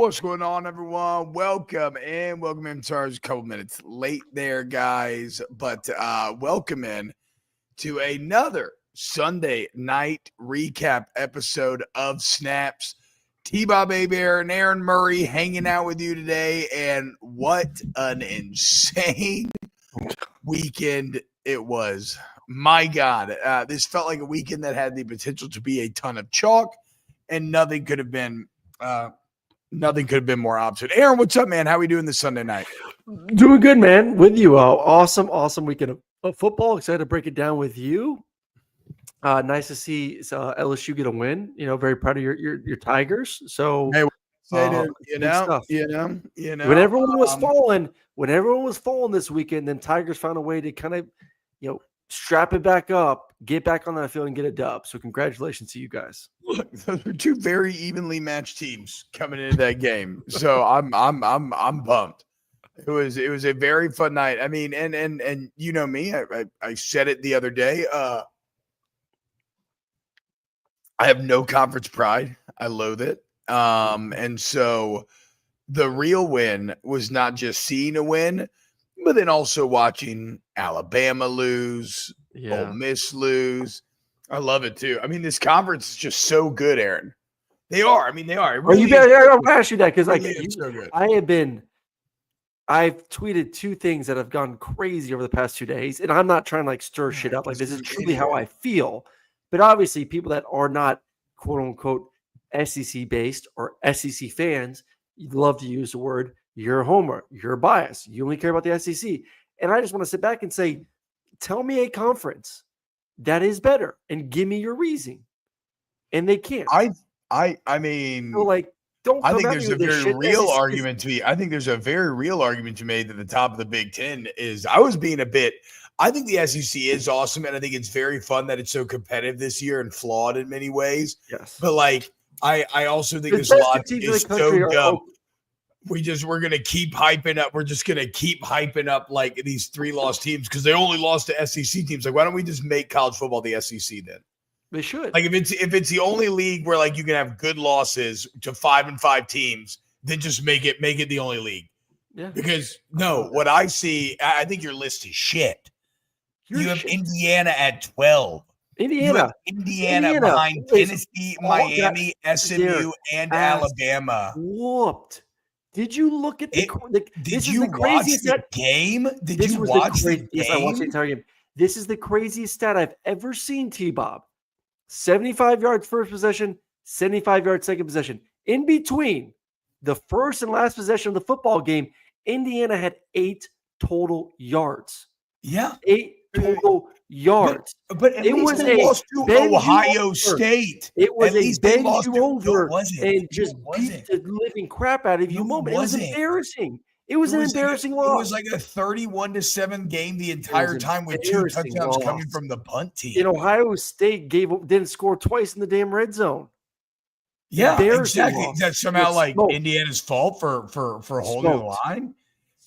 What's going on, everyone? Welcome in. Sorry, I was a couple minutes late there, guys, but welcome in to another Sunday night recap episode of Snaps. TBob Abear and Aaron Murray hanging out with you today, and what an insane weekend it was. My God, this felt like a weekend that had the potential to be a ton of chalk, and nothing could have been more opposite. Aaron, what's up, man? How are we doing this Sunday night? Doing good, man. With you. Awesome weekend of football. Excited to break it down with you. Nice to see LSU get a win. Very proud of your Tigers. So, hey, when everyone was falling this weekend, then Tigers found a way to kind of, strap it back up, get back on that field, and get a dub. So, congratulations to you guys. Look, those are two very evenly matched teams coming into that game. So I'm pumped. It was a very fun night. I mean, and you know me, I said it the other day. I have no conference pride. I loathe it. And so the real win was not just seeing a win, but then also watching Alabama lose, Ole Miss lose. I love it too. I mean, this conference is just so good, Aaron. They are. I mean, they are. Really I'm gonna ask you that because so good. I've tweeted two things that have gone crazy over the past 2 days, and I'm not trying to stir shit up. Like, this is truly how I feel. But obviously, people that are not quote unquote SEC based or SEC fans, you'd love to use the word you're a homer, you're biased, you only care about the SEC. And I just want to sit back and say, tell me a conference that is better and give me your reason. And they can't. I mean, so don't. I think there's a very real argument to be. I think there's a very real argument to be made that the top of the Big Ten is. I was being a bit. I think the SEC is awesome, and I think it's very fun that it's so competitive this year and flawed in many ways. Yes, but I also think there's a lot is so dumb. We're gonna keep hyping up. We're just gonna keep hyping up like these 3-loss teams because they only lost to SEC teams. Like, why don't we just make college football the SEC then? They should. Like, if it's the only league where you can have good losses to 5-5 teams, then just make it the only league. Yeah. Because what I see, I think your list is shit. You have Indiana at 12. Indiana behind Tennessee, Miami, SMU, and Alabama. Whooped. Did you look at Did you watch the game? Did you watch the game? Yes, I watched the entire game. This is the craziest stat I've ever seen, T-Bob. 75 yards first possession, 75 yards second possession. In between the first and last possession of the football game, Indiana had 8 total yards. Yeah. 8 total yards. But it was a loss to Ohio State. It was a bend you over and just beat the living crap out of you moment. It was embarrassing. It was an embarrassing loss. It was like a 31-7 game the entire time with 2 touchdowns coming from the punt team. And Ohio State didn't score twice in the damn red zone. Yeah, exactly. That's somehow Indiana's fault for holding the line.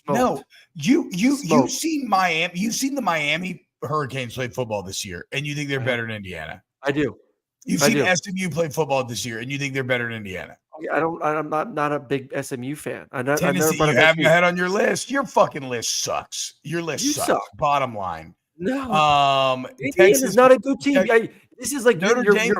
No, you've seen Miami. You've seen the Miami Hurricanes play football this year, and you think they're better than Indiana. I do. You've seen SMU play football this year, and you think they're better than Indiana. I'm not a big SMU fan. Tennessee, you have ahead on your list. Your fucking list sucks. Your list sucks. Bottom line. No. Texas is not a good team. This is like Notre Dame.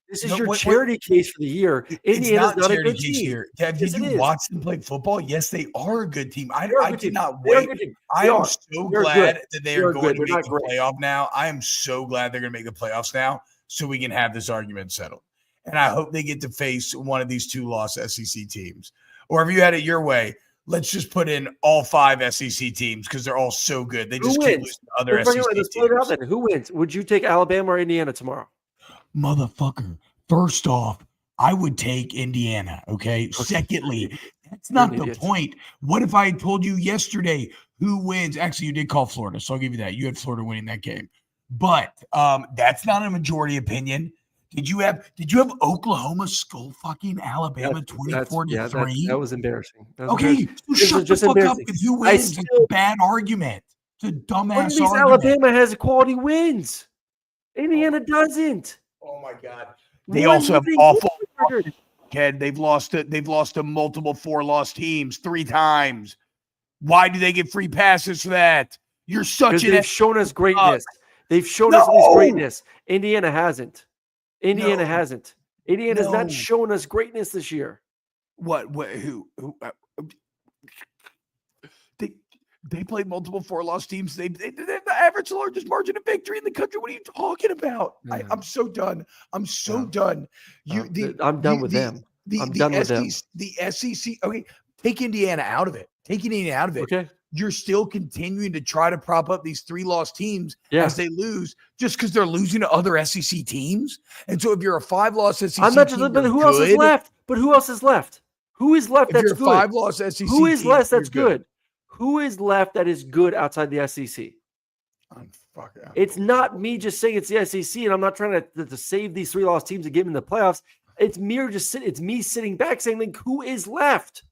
This is your charity case for the year. Indiana's not a good team. Dad, did you watch them play football? Yes, they are a good team. I did not wait. I am so glad that they are going to make the playoff now. I am so glad they're going to make the playoffs now so we can have this argument settled. And I hope they get to face one of these 2-loss SEC teams. Or if you had it your way, let's just put in all 5 SEC teams because they're all so good. They just can't lose to other SEC teams. Who wins? Would you take Alabama or Indiana tomorrow? Motherfucker. First off, I would take Indiana, okay? Secondly, that's not the point. What if I had told you yesterday who wins? Actually, you did call Florida, so I'll give you that. You had Florida winning that game. But that's not a majority opinion. Did you have Oklahoma skull fucking Alabama 24-3? That was embarrassing. Okay, so shut the fuck up with who wins. It's a bad argument. It's a dumbass argument. Alabama has quality wins. Indiana doesn't. Oh my God. They also have awful fuckhead. They've lost to multiple 4-loss teams 3 times. Why do they get free passes for that? You're such an they've shown us greatness. They've shown No! us this greatness. Indiana hasn't. Indiana No. hasn't. Indiana's No. not shown us greatness this year. What who they played multiple 4-loss teams. They have the average largest margin of victory in the country. What are you talking about? I'm so done. I'm so done. I'm done with them. I'm done with them. The SEC. Okay, take Indiana out of it. Take Indiana out of it. Okay. You're still continuing to try to prop up these 3-loss teams as they lose just because they're losing to other SEC teams. And so if you're a 5-loss SEC I'm not team, just, but who else is left? But who else is left? Who is left that's good? If you're a 5-loss SEC who is team, left that's good? Who is left that is good outside the SEC? It's not me just saying it's the SEC, and I'm not trying to save these 3-loss teams and get them in the playoffs. It's me sitting back saying, like, who is left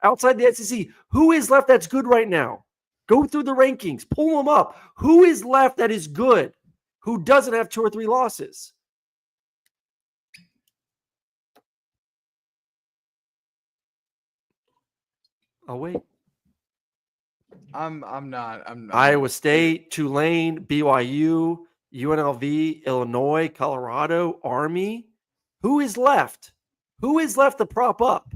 outside the SEC? Who is left that's good right now? Go through the rankings, pull them up. Who is left that is good? Who doesn't have 2 or 3 losses? I'll wait. I'm not. Iowa State, Tulane, BYU, UNLV, Illinois, Colorado, Army. Who is left? Who is left to prop up?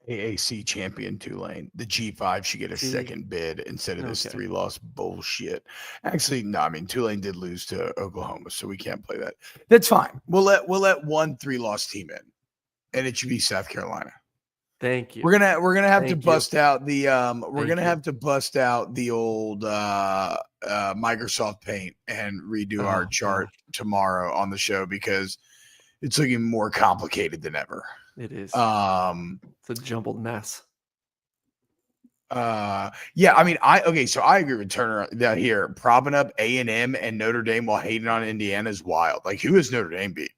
AAC champion Tulane. The G5 should get a second bid instead of this 3-loss bullshit. Actually, no. I mean, Tulane did lose to Oklahoma, so we can't play that. That's fine. We'll let 1 3-loss team in, and it should be South Carolina. Thank you. We're gonna have to bust out the have to bust out the old Microsoft Paint and redo our chart tomorrow on the show because it's looking more complicated than ever. It is. It's a jumbled mess. Yeah, I mean, so I agree with Turner that here propping up A&M and Notre Dame while hating on Indiana is wild. Like, who has Notre Dame beat?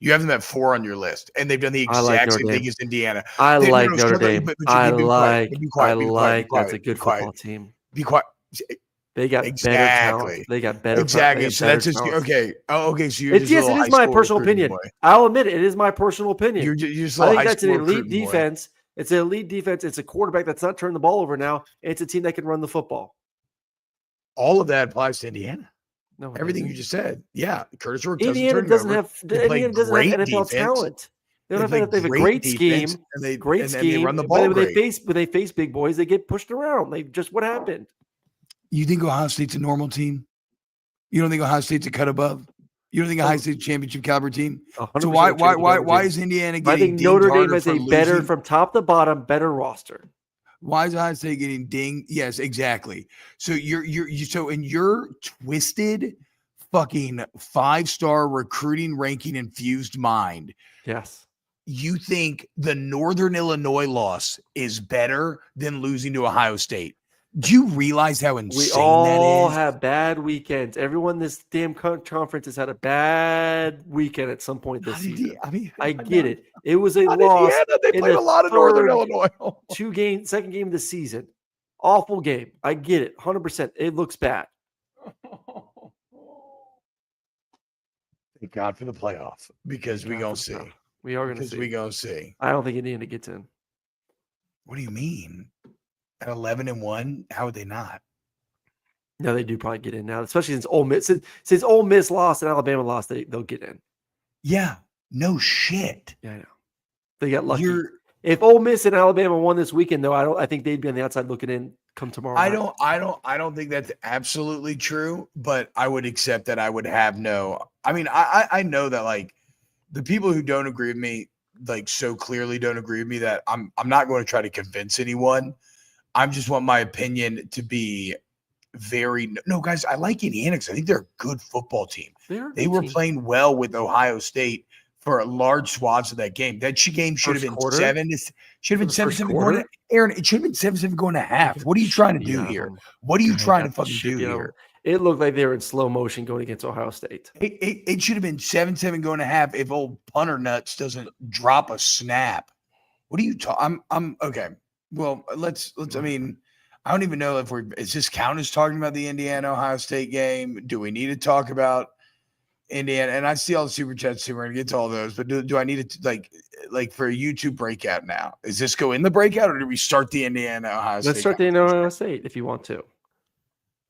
You have them at 4 on your list, and they've done the exact same thing as Indiana. I like Notre Dame. I like that's a good football team. Be quiet. They got better talent. They got better. Exactly. So that's just okay. Oh, okay. So you're just it is my personal opinion. I'll admit it is my personal opinion. You're just I think that's an elite defense. It's an elite defense. It's a quarterback that's not turning the ball over now. It's a team that can run the football. All of that applies to Indiana. No, everything you just said. Yeah, Curtis Rourke Indiana doesn't have NFL talent. They have a great scheme. And they run the ball. But when they face big boys, they get pushed around. What happened? You think Ohio State's a normal team? You don't think Ohio State's a cut above? You don't think Ohio State's a championship caliber team? So why is Indiana getting? I think Notre Dame is a better, from top to bottom, better roster. Why is Ohio State getting dinged? Yes, exactly. So so in your twisted fucking 5-star recruiting ranking infused mind, yes, you think the Northern Illinois loss is better than losing to Ohio State? Do you realize how insane that is? We all have bad weekends. Everyone this damn conference has had a bad weekend at some point this season. I get it. It was a loss. They played a lot of Northern Illinois. Second game of the season. Awful game. I get it. 100%. It looks bad. Thank God for the playoff because we're going to see. We are going to see. Because we're going to see. I don't think Indiana gets in. What do you mean? At 11-1, how would they not? No, they do probably get in now, especially since Ole Miss. Since Ole Miss lost and Alabama lost, they'll get in. Yeah, no shit. Yeah, I know. They got lucky. If Ole Miss and Alabama won this weekend, though, I think they'd be on the outside looking in come tomorrow. I don't think that's absolutely true, but I would accept that. I would have no. I mean, I know that like the people who don't agree with me, like so clearly don't agree with me that I'm not going to try to convince anyone. I just want my opinion to be no, guys. I like Indiana because I think they're a good football team. They were playing well with Ohio State for large swaths of that game. That game should have been 7-7. Aaron, it should have been 7-7 going to half. What are you trying to do here? What are you trying to fucking do here? It looked like they were in slow motion going against Ohio State. It should have been 7-7 going to half if old punter nuts doesn't drop a snap. What are you talking? I'm okay. Well, let's. I mean, I don't even know if is this count as talking about the Indiana Ohio State game? Do we need to talk about Indiana, and I see all the super chats too. We're gonna get to all those, but do I need it to, like for a YouTube breakout now? Is this go in the breakout, or do we start the Indiana Ohio State? Let's start the Indiana Ohio State if you want to.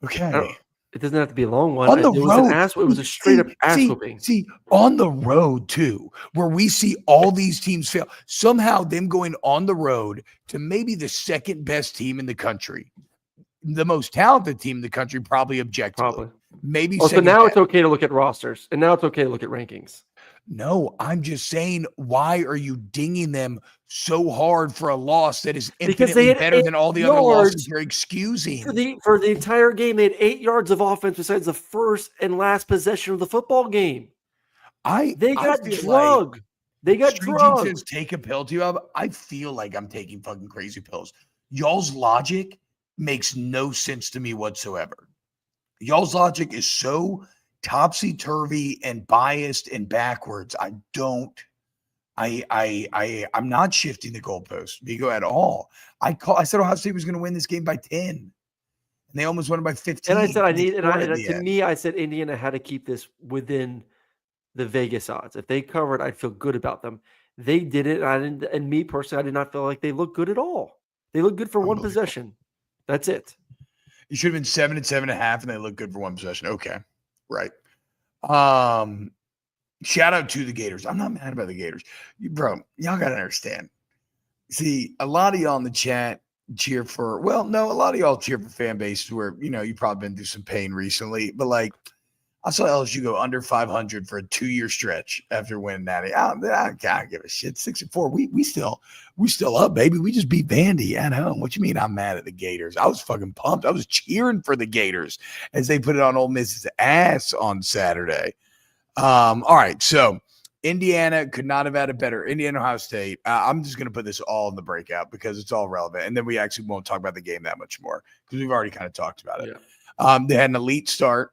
Okay. It doesn't have to be a long one. On the It was road, it was a straight up ass whooping. See, on the road too, where we see all these teams fail. Somehow, them going on the road to maybe the second best team in the country, the most talented team in the country, probably objectively. Maybe. So now it's okay to look at rosters, and now it's okay to look at rankings. No, I'm just saying, why are you dinging them so hard for a loss that is infinitely better than all the other losses you're excusing? For the entire game, they had 8 yards of offense besides the first and last possession of the football game. They got drugged. They got drugged. Says take a pill, TBob. I feel like I'm taking fucking crazy pills. Y'all's logic makes no sense to me whatsoever. Y'all's logic is so topsy-turvy and biased and backwards. I'm not shifting the goalpost, Vigo, at all. I said Ohio State was going to win this game by 10, and they almost won it by 15. And I said I said Indiana had to keep this within the Vegas odds. If they covered, I'd feel good about them. They did it, and me personally, I did not feel like they looked good at all. They looked good for one possession. That's it. You should have been 7 and 7.5, and they look good for one possession. Okay. Right. Shout out to the Gators. I'm not mad about the Gators. Bro, y'all got to understand. See, a lot of y'all in the chat cheer for, a lot of y'all cheer for fan bases where, you've probably been through some pain recently, but like, I saw LSU go under 500 for a 2-year stretch after winning that. I can't give a shit. 6-4. We still up, baby. We just beat Vandy at home. What you mean I'm mad at the Gators? I was fucking pumped. I was cheering for the Gators as they put it on Ole Miss's ass on Saturday. All right, so Indiana could not have had a better Indiana Ohio State. I'm just going to put this all in the breakout because it's all relevant, and then we actually won't talk about the game that much more because we've already kind of talked about it. Yeah. They had an elite start.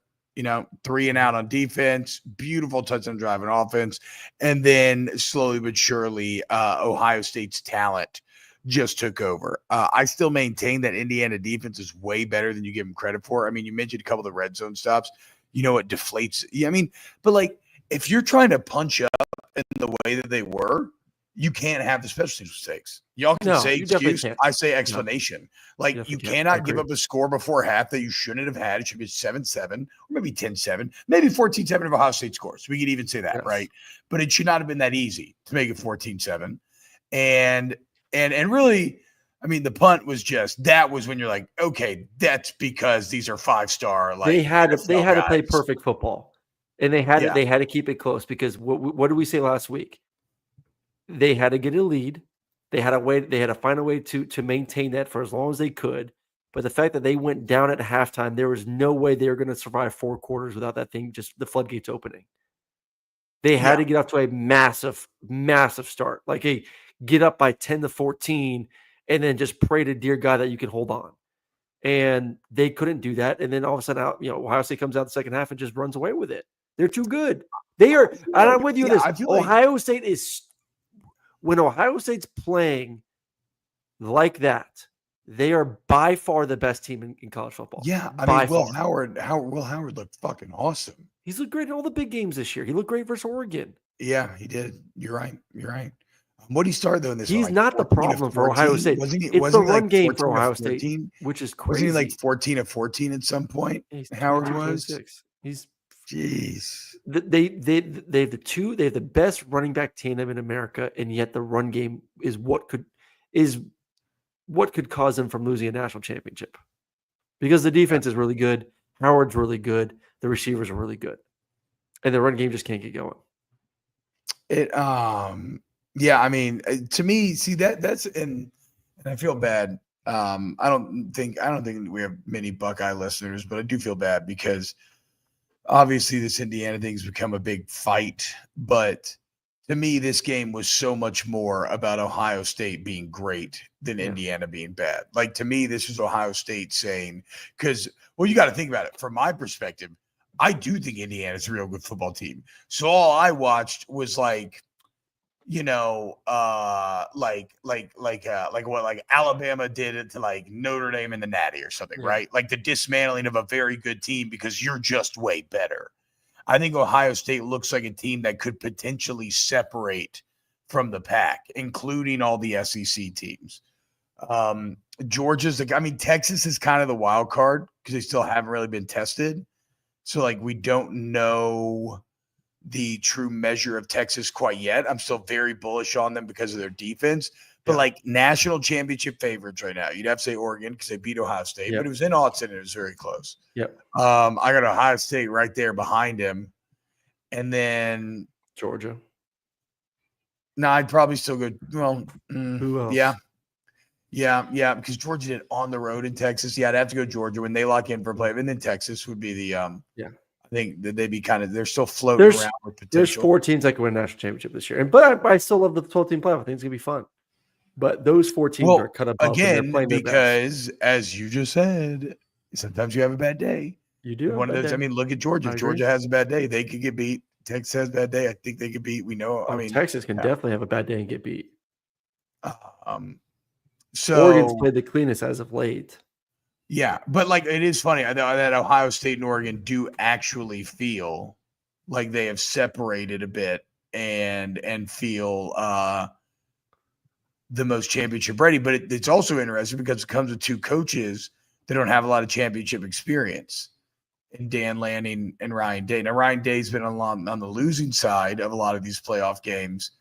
3 and out on defense, beautiful touchdown drive on offense. And then slowly but surely, Ohio State's talent just took over. I still maintain that Indiana defense is way better than you give them credit for. I mean, you mentioned a couple of the red zone stops. It deflates. Yeah, I mean, but like if you're trying to punch up in the way that they were, you can't have the special teams mistakes. Y'all can say excuse. I say explanation. No. You cannot give up a score before half that you shouldn't have had. It should be 7-7 or maybe 10-7, maybe 14-7 if Ohio State scores. We could even say that, right? But it should not have been that easy to make it 14-7. And really, I mean, the punt was that was when you're like, okay, that's because these are 5-star. They had to play perfect football, and they had to keep it close because what did we say last week? They had to get a lead. They had to find a way to maintain that for as long as they could. But the fact that they went down at halftime, there was no way they were going to survive 4 quarters without that thing, just the floodgates opening. They had to get off to a massive, massive start. Get up by 10-14 and then just pray to dear God that you can hold on. And they couldn't do that. And then all of a sudden, Ohio State comes out the second half and just runs away with it. They're too good. They are, and I'm with you on this. Ohio State is, when Ohio State's playing like that, they are by far the best team in college football. Yeah, I mean, Will Howard looked fucking awesome. He's looked great in all the big games this year. He looked great versus Oregon. Yeah, he did. You're right. What did he start though in this? He's not the problem for Ohio State. It's the run game for Ohio State, which is crazy. Wasn't he 14 of 14 at some point? Howard was. He's jeez. They have the best running back tandem in America, and yet the run game is what could cause them from losing a national championship, because the defense is really good, Howard's really good, the receivers are really good, and the run game just can't get going. Yeah, I mean, to me, see that's and I feel bad. I don't think we have many Buckeye listeners, but I do feel bad because obviously this Indiana thing's become a big fight. But to me, this game was so much more about Ohio State being great than Indiana being bad. To me, this was Ohio State saying, because, you got to think about it. From my perspective, I do think Indiana's a real good football team. So all I watched was what Alabama did it to Notre Dame in the Natty or something, right? The dismantling of a very good team because you're just way better. I think Ohio State looks like a team that could potentially separate from the pack, including all the SEC teams. Georgia's Texas is kind of the wild card because they still haven't really been tested. So like we don't know the true measure of Texas quite yet. I'm still very bullish on them because of their defense. But like national championship favorites right now, you'd have to say Oregon because they beat Ohio State, but it was in Austin and it was very close. Yep. I got Ohio State right there behind him. And then Georgia. No, I'd probably still go. Well, who else? Yeah, because Georgia did on the road in Texas. Yeah, I'd have to go Georgia when they lock in for play. And then Texas would be the I think that they'd be they're still floating around with potential. There's 4 teams that can win a national championship this year. But I still love the 12-team playoff. I think it's gonna be fun. But those 4 teams are cut up again because, as you just said, sometimes you have a bad day. You do. One of those. Day. Look at Georgia. If Georgia has a bad day, they could get beat. Texas has a bad day. I think they could beat. We know. Texas can definitely have a bad day and get beat. So Oregon's played the cleanest as of late. Yeah, but it is funny that Ohio State and Oregon do actually feel like they have separated a bit and feel the most championship ready. But it's also interesting because it comes with 2 coaches that don't have a lot of championship experience, in Dan Lanning and Ryan Day. Now Ryan Day's been on the losing side of a lot of these playoff games,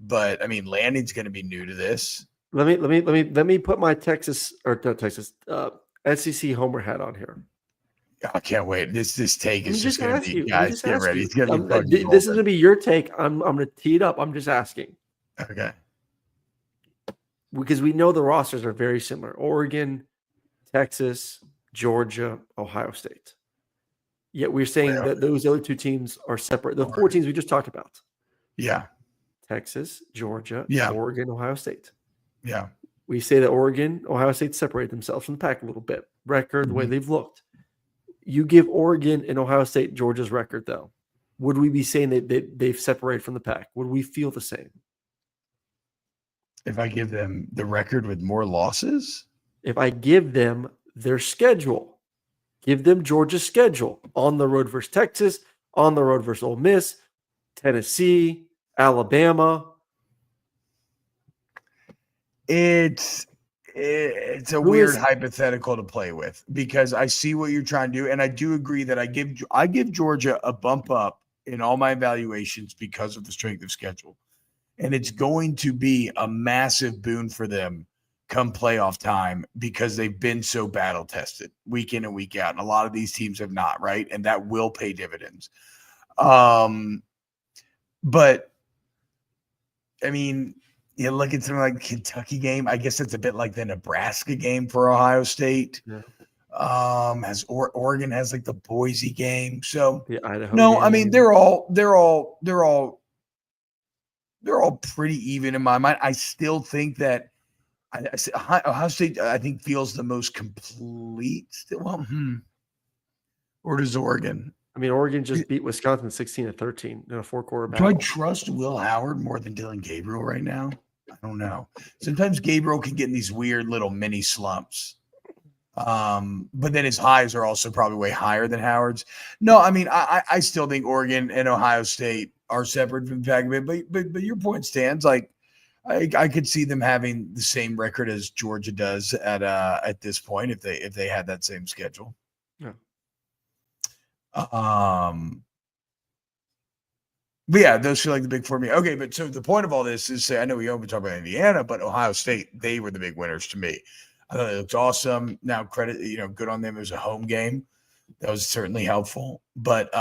but Lanning's going to be new to this. Let me put my SEC homer hat on here. I can't wait. This take is just going to be, guys, get ready. It's going to be this is going to be your take. I'm going to tee it up. I'm just asking. Okay. Because we know the rosters are very similar. Oregon, Texas, Georgia, Ohio State. Yet we're saying that those other 2 teams are separate. The 4 teams we just talked about. Yeah. Texas, Georgia, Oregon, Ohio State. Yeah. We say that Oregon, Ohio State separate themselves from the pack a little bit. Record, the way they've looked. You give Oregon and Ohio State Georgia's record, though. Would we be saying that they've separated from the pack? Would we feel the same? If I give them the record with more losses? If I give them their schedule, give them Georgia's schedule on the road versus Texas, on the road versus Ole Miss, Tennessee, Alabama. It's a weird hypothetical to play with because I see what you're trying to do, and I do agree that I give Georgia a bump up in all my evaluations because of the strength of schedule, and it's going to be a massive boon for them come playoff time because they've been so battle tested week in and week out, and a lot of these teams have not, right? And that will pay dividends. But you look at something like the Kentucky game. I guess it's a bit like the Nebraska game for Ohio State. Yeah. Oregon has the Boise game. So the Idaho game. They're all pretty even in my mind. I still think that Ohio State I think feels the most complete. Still, or does Oregon? Oregon just beat Wisconsin 16-13 in a 4-quarter battle. Do I trust Will Howard more than Dylan Gabriel right now? I don't know. Sometimes Gabriel can get in these weird little mini slumps. But then his highs are also probably way higher than Howard's. No, I still think Oregon and Ohio State are separate from the pack a bit, but your point stands. I could see them having the same record as Georgia does at this point if they had that same schedule. Yeah. But yeah, those feel like the big 4 for me. Okay, but so the point of all this is I know we only talk about Indiana, but Ohio State, they were the big winners to me. I thought it looked awesome. Now credit, good on them. It was a home game. That was certainly helpful. But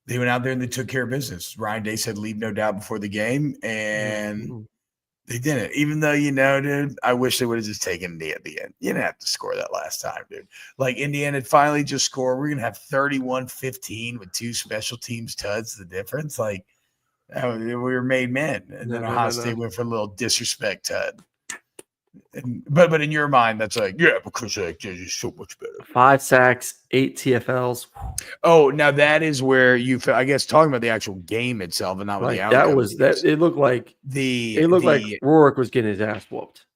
they went out there and they took care of business. Ryan Day said leave no doubt before the game, and they didn't. Even though, dude, I wish they would have just taken it at the end. You didn't have to score that last time, dude. Indiana had finally just scored. We're going to have 31-15 with 2 special teams tuds. The difference, we were made men. And then Ohio State went for a little disrespect tud. But in your mind, that's because they're so much better. 5 sacks, 8 TFLs. Oh, now that is where you, I guess, talking about the actual game itself and not with the outcome. It looked like like Rourke was getting his ass whooped.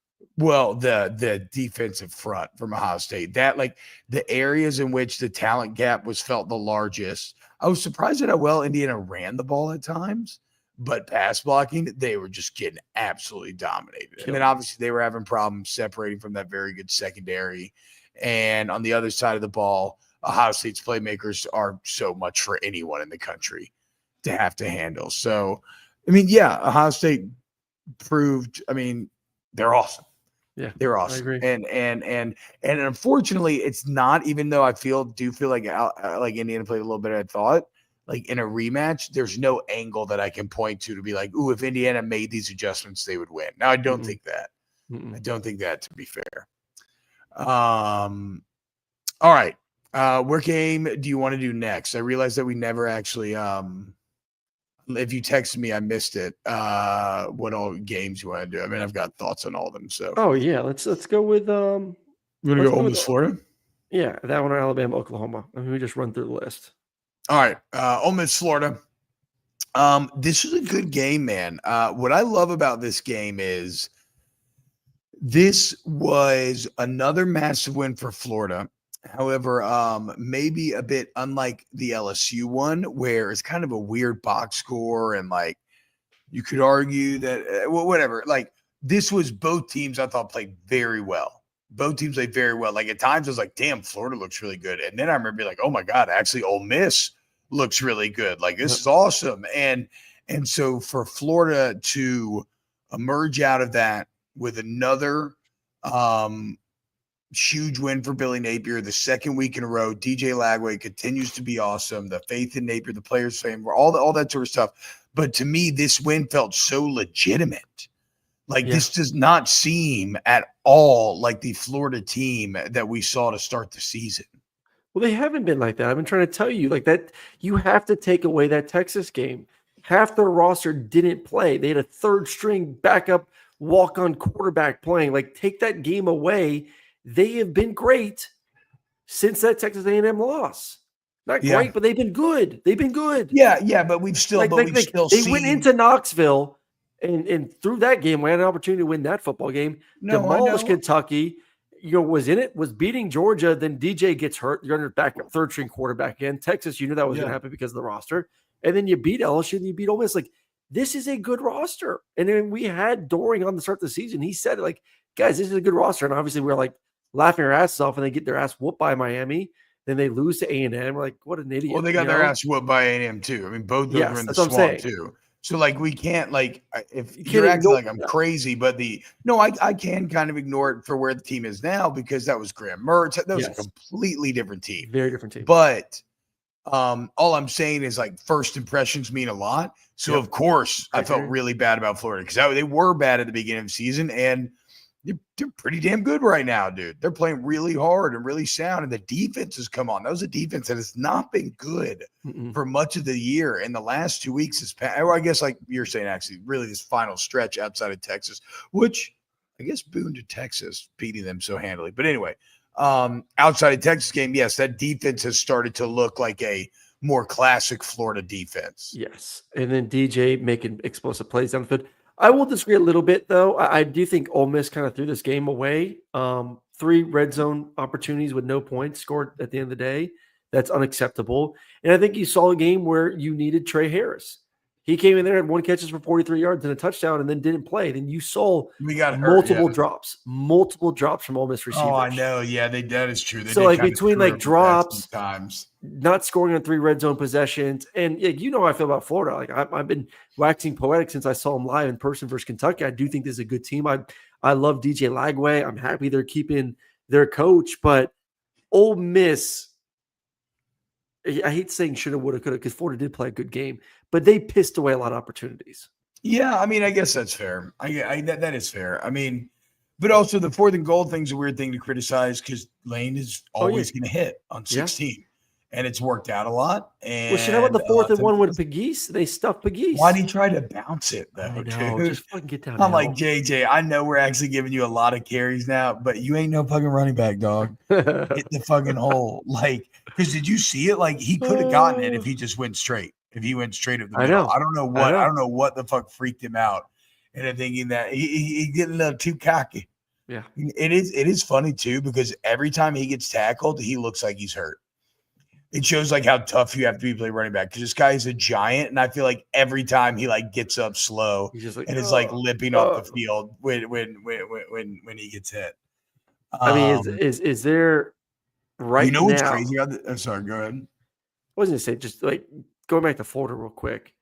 Well, the defensive front from Ohio State, that like the areas in which the talent gap was felt the largest. I was surprised at how well Indiana ran the ball at times, but pass blocking, they were just getting absolutely dominated. And then obviously they were having problems separating from that very good secondary. And on the other side of the ball, Ohio State's playmakers are so much for anyone in the country to have to handle. So, I mean, yeah, Ohio State proved, I mean, they're awesome. Yeah, they're awesome. I agree. And unfortunately, it's not, even though I feel like Indiana played a little better, I thought, like in a rematch, there's no angle that I can point to be like, ooh, if Indiana made these adjustments, they would win. Now, I don't think that. I don't think that, to be fair. All right. What game do you want to do next? I realized that we never actually if you texted me, I missed it. What all games you want to do? I mean, I've got thoughts on all of them. So yeah, let's go with you want to go Ole Miss, Florida? Yeah, that one or Alabama, Oklahoma. I mean, we just run through the list. All right. Ole Miss, Florida. This is a good game, man. What I love about this game is this was another massive win for Florida. However, maybe a bit unlike the LSU one, where it's kind of a weird box score, and like you could argue that whatever. Like this was, both teams I thought played very well. Both teams played very well. Like at times I was like, damn, Florida looks really good. And then I remember being like, oh my God, actually Ole Miss looks really good. Like this is awesome. And so for Florida to emerge out of that with another huge win for Billy Napier, the second week in a row. DJ Lagway continues to be awesome. The faith in Napier, the players' favor, all that sort of stuff. But to me, this win felt so legitimate. Like this does not seem at all like the Florida team that we saw to start the season. Well, they haven't been like that. I've been trying to tell you, like that. You have to take away that Texas game. Half their roster didn't play. They had a third string backup walk-on quarterback playing. Like take that game away. They have been great since that Texas A&M loss. Not great, but they've been good. They've been good. Yeah, but we've still, they went into Knoxville and through that game, we had an opportunity to win that football game. Demolished Kentucky. Was in it, was beating Georgia. Then DJ gets hurt. You're under backup third string quarterback again. Texas, you knew that was going to happen because of the roster. And then you beat LSU and you beat Ole Miss. Like this is a good roster. And then we had Doring on the start of the season. He said, like, guys, this is a good roster. And obviously we're like laughing our asses off and they get their ass whooped by Miami. Then they lose to A&M. We're like, what an idiot. Well, they got their ass whooped by A&M too. I mean, both of them were in the swamp too. So like we can't, like, if you're acting like I'm crazy, but I can kind of ignore it for where the team is now, because that was Graham Mertz. That was a completely different team. Very different team. But all I'm saying is like first impressions mean a lot. So of course I felt really bad about Florida because they were bad at the beginning of the season, and they're pretty damn good right now, dude. They're playing really hard and really sound, and the defense has come on. That was a defense that has not been good for much of the year. In the last 2 weeks, I guess like you're saying, actually, really this final stretch outside of Texas, which I guess boon to Texas beating them so handily. But anyway, outside of Texas game, yes, that defense has started to look like a more classic Florida defense. Yes, and then DJ making explosive plays down the field. I will disagree a little bit, though. I do think Ole Miss kind of threw this game away. 3 red zone opportunities with no points scored at the end of the day. That's unacceptable. And I think you saw a game where you needed Trey Harris. He came in there and 1 catches for 43 yards and a touchdown and then didn't play. Then you saw multiple drops from Ole Miss receivers. Oh, I know. Yeah, that is true. So like between like drops, not scoring on 3 red zone possessions, and you know how I feel about Florida. Like I've been waxing poetic since I saw them live in person versus Kentucky. I do think this is a good team. I love DJ Lagway. I'm happy they're keeping their coach, but Ole Miss, I hate saying shoulda, woulda, coulda, because Florida did play a good game, but they pissed away a lot of opportunities. Yeah, I mean, I guess that's fair. That is fair. I mean, but also the 4th and goal thing's a weird thing to criticize because Lane is always going to hit on 16, and it's worked out a lot. And how about the 4th and 1 with Pegues? They stuffed Pegues. Why'd he try to bounce it though? Just fucking get down. I'm like, JJ, I know we're actually giving you a lot of carries now, but you ain't no fucking running back, dog. Hit the fucking hole, like, because did you see it? Like he could have gotten it if he just went straight. If he went straight up the middle, I don't know what the fuck freaked him out into thinking that he getting a little too cocky. Yeah. It is funny too, because every time he gets tackled, he looks like he's hurt. It shows like how tough you have to be to play running back, because this guy is a giant, and I feel like every time he like gets up slow He's just like, and is like limping off the field when he gets hit. I mean, is there right you know what's now? crazy? I'm sorry, go ahead. I was gonna say, just like going back to Florida real quick.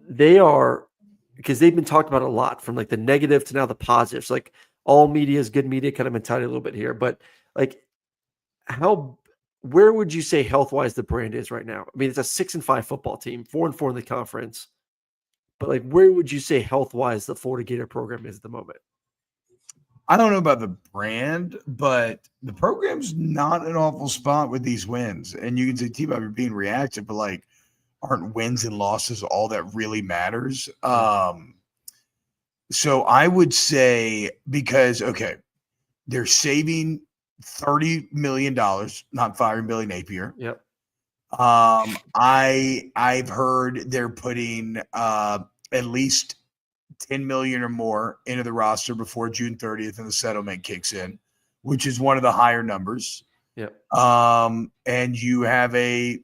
They are, because they've been talked about a lot, from like the negative to now the positives. Like all media is good media kind of mentality a little bit here, but like where would you say health wise the brand is right now? I mean, it's a 6-5 football team, 4-4 in the conference, but like where would you say health wise the Florida Gator program is at the moment? I don't know about the brand, but the program's not an awful spot with these wins. And you can say, TBob, you're being reactive, but like, aren't wins and losses all that really matters? So I would say, because, okay, they're saving $30 million, not firing Billy Napier. Yep. I've heard they're putting at least 10 million or more into the roster before June 30th and the settlement kicks in, which is one of the higher numbers. Yep. And you have a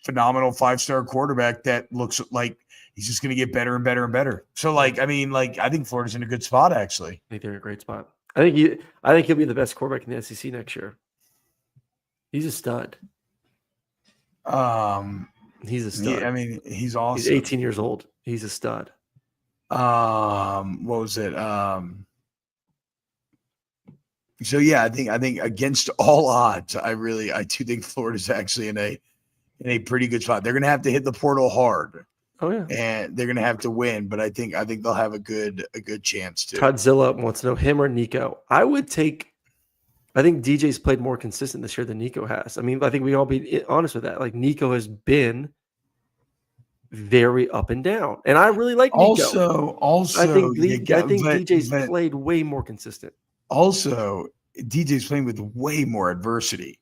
phenomenal 5-star quarterback that looks like he's just going to get better and better and better. So I think Florida's in a good spot, actually. I think they're in a great spot. I think he'll be the best quarterback in the SEC next year. He's a stud. He's a stud. He's awesome. He's 18 years old. He's a stud. What was it? So yeah, I think against all odds, I do think Florida's actually in a pretty good spot. They're going to have to hit the portal hard. Oh yeah, and they're going to have to win, but I think they'll have a good chance to. Todzilla wants to know him or Nico. I think DJ's played more consistent this year than Nico has. I mean, I think we all be honest with that. Like Nico has been very up and down, and I really like Nico. Also, I think DJ's played way more consistent. Also, DJ's playing with way more adversity.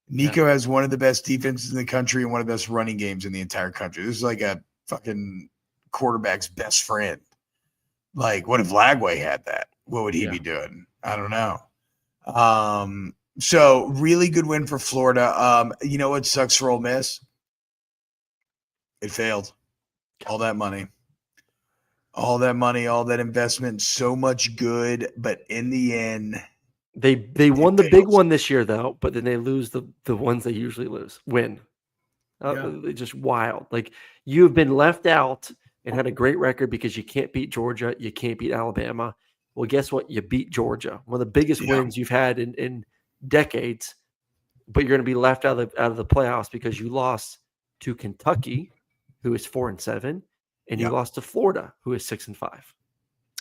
Nico has one of the best defenses in the country and one of the best running games in the entire country. This is like a fucking quarterback's best friend. Like, what if Lagway had that? What would he be doing? I don't know. So really good win for Florida. You know what sucks for Ole Miss? It failed. All that money, all that investment, so much good, but in the end, they won the big one this year though, but then they lose the ones they usually win. It's just wild. Like, you have been left out and had a great record because you can't beat Georgia, you can't beat Alabama. Well, guess what? You beat Georgia, one of the biggest wins you've had in decades. But you're going to be left out of the playoffs because you lost to Kentucky, who is 4-7, and you lost to Florida, who is 6-5.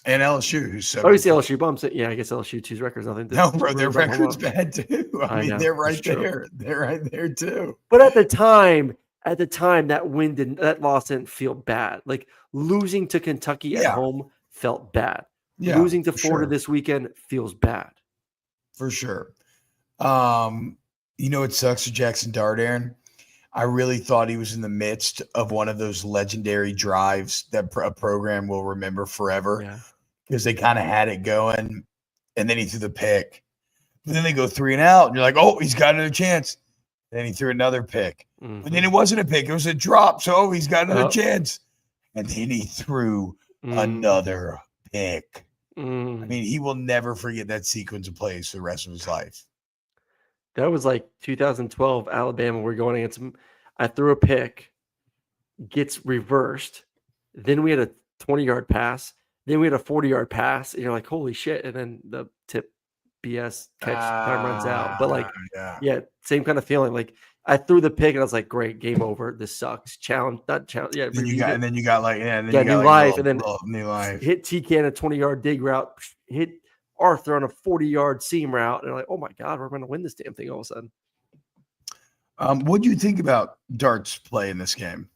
And LSU, who's 7. Obviously, LSU bumps it. Yeah, I guess LSU 2's record's nothing. No, bro, their record's bad too. I mean, they're right there. They're right there too. But at the time, that loss didn't feel bad. Like, losing to Kentucky at home felt bad. Yeah, losing to Florida this weekend feels bad. For sure. You know what sucks for Jackson Dart, Aaron? I really thought he was in the midst of one of those legendary drives that a program will remember forever, because they kind of had it going, and then he threw the pick. But then they go 3 and out, and you're like, oh, he's got another chance. Then he threw another pick. Mm-hmm. But then it wasn't a pick. It was a drop. So, he's got another chance. And then he threw another pick. I mean, he will never forget that sequence of plays for the rest of his life. That was like 2012 Alabama. We're going against him. I threw a pick, gets reversed. Then we had a 20-yard pass. Then we had a 40-yard pass. And you're like, holy shit. And then the tip BS catch time runs out. But same kind of feeling. Like, I threw the pick and I was like, great, game over. This sucks. Not challenge. Yeah. Then you got new life. And then new life. Hit TK on a 20-yard dig route. Hit Arthur on a 40-yard seam route, and like, oh my God, we're going to win this damn thing all of a sudden. What do you think about Dart's play in this game?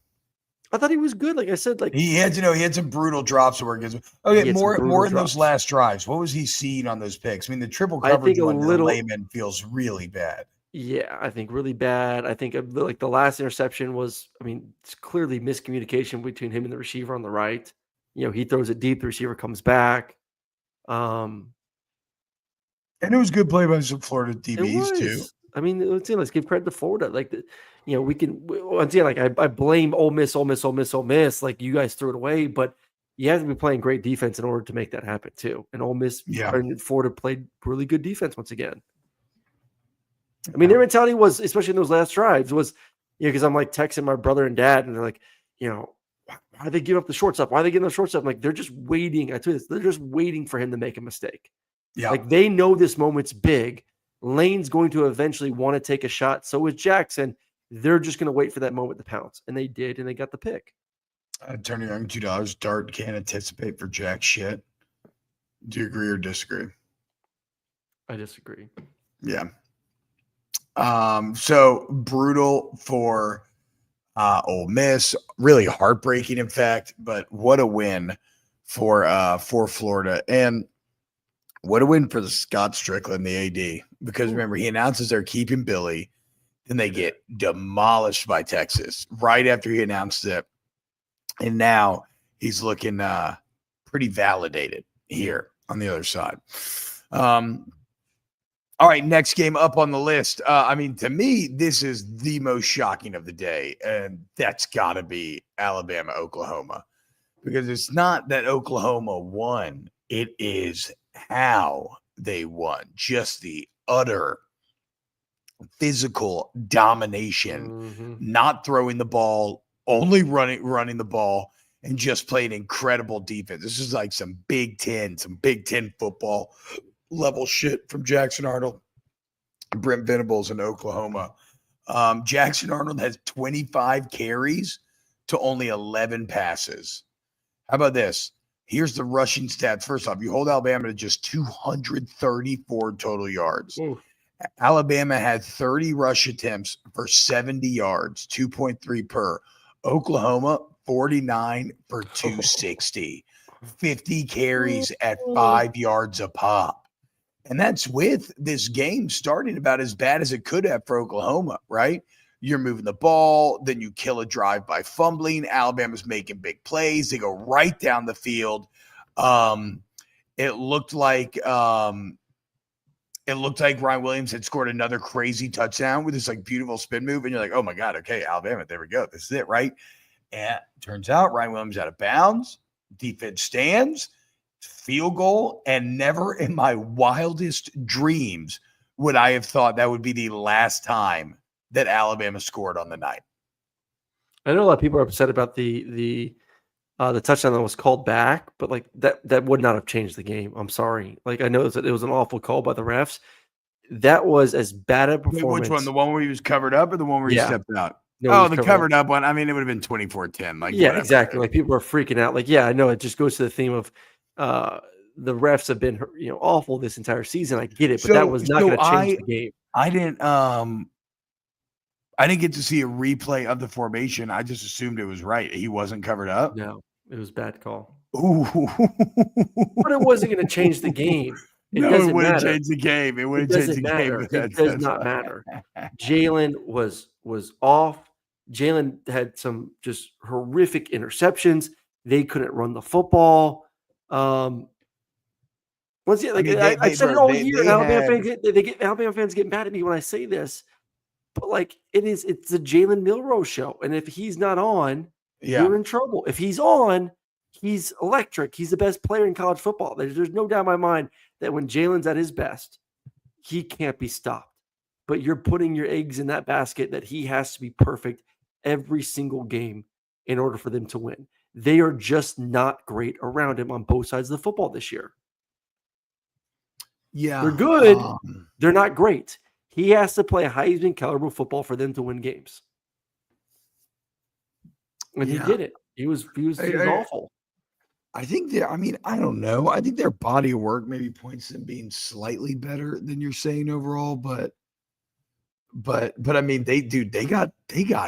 I thought he was good. Like I said, like he had some brutal drops to work against. Okay, more in those last drives. What was he seeing on those picks? I mean, the triple coverage one to layman feels really bad. Yeah, I think really bad. I think like the last interception was, I mean, it's clearly miscommunication between him and the receiver on the right. he throws it deep, the receiver comes back. And it was good play by some Florida It DBs too. was. I mean, let's give credit to Florida. Like, once again, like I blame Ole Miss. Like, you guys threw it away, but you have to be playing great defense in order to make that happen too. And Ole Miss and Florida played really good defense once again. I mean, their mentality was, especially in those last drives, was, because I'm like texting my brother and dad, and they're like, why do they give up the short stuff? Why are they giving the short stuff? I'm like, they're just waiting. I tell you this, they're just waiting for him to make a mistake. Yeah. Like, they know this moment's big. Lane's going to eventually want to take a shot. So is Jackson. They're just going to wait for that moment to pounce. And they did, and they got the pick. Turning on $2. Dart can't anticipate for jack shit. Do you agree or disagree? I disagree. Yeah. So brutal for Ole Miss. Really heartbreaking, in fact. But what a win for Florida. And what a win for the Scott Strickland, the AD. Because remember, he announces they're keeping Billy. Then they get demolished by Texas right after he announced it. And now he's looking pretty validated here on the other side. All right, next game up on the list. I mean, to me, this is the most shocking of the day, and that's got to be Alabama, Oklahoma. Because it's not that Oklahoma won. It is how they won. Just the utter physical domination, not throwing the ball, only running the ball, and just playing incredible defense. This is like some Big Ten football level shit from Jackson Arnold, Brent Venables in Oklahoma. Jackson Arnold has 25 carries to only 11 passes. How about this? Here's the rushing stats. First off, you hold Alabama to just 234 total yards. Ooh. Alabama had 30 rush attempts for 70 yards, 2.3 per. Oklahoma, 49 for 260, 50 carries at 5 yards a pop. And that's with this game starting about as bad as it could have for Oklahoma, right? You're moving the ball, then you kill a drive by fumbling. Alabama's making big plays. They go right down the field. It looked like Ryan Williams had scored another crazy touchdown with this like beautiful spin move. And you're like, oh my God, okay, Alabama, there we go. This is it, right? And it turns out Ryan Williams out of bounds. Defense stands, field goal, and never in my wildest dreams would I have thought that would be the last time that Alabama scored on the night. I know a lot of people are upset about the touchdown that was called back, but like that would not have changed the game. I'm sorry. Like, I know it was an awful call by the refs. That was as bad a performance. Which one? The one where he was covered up or the one where he stepped out? No, the covered up one. I mean, it would have been 24-10. Like, yeah, whatever. Exactly. Like, people are freaking out. Like, yeah, I know it just goes to the theme of the refs have been awful this entire season. I get it, but that was not going to change the game. I didn't get to see a replay of the formation. I just assumed it was right. He wasn't covered up. No, it was a bad call. Ooh. But it wasn't going to change the game. It wouldn't change the game. It wouldn't change the game. It does not matter. Jalen was off. Jalen had some just horrific interceptions. They couldn't run the football. Once again, I said it all year. Alabama fans get mad at me when I say this. But like, it's a Jalen Milroe show. And if he's not on, you're in trouble. If he's on, he's electric. He's the best player in college football. There's no doubt in my mind that when Jalen's at his best, he can't be stopped. But you're putting your eggs in that basket that he has to be perfect every single game in order for them to win. They are just not great around him on both sides of the football this year. Yeah. They're good. They're not great. He has to play Heisman caliber football for them to win games. And he did it. He was awful. I think I don't know. I think their body of work maybe points to them being slightly better than you're saying overall, but I mean, they got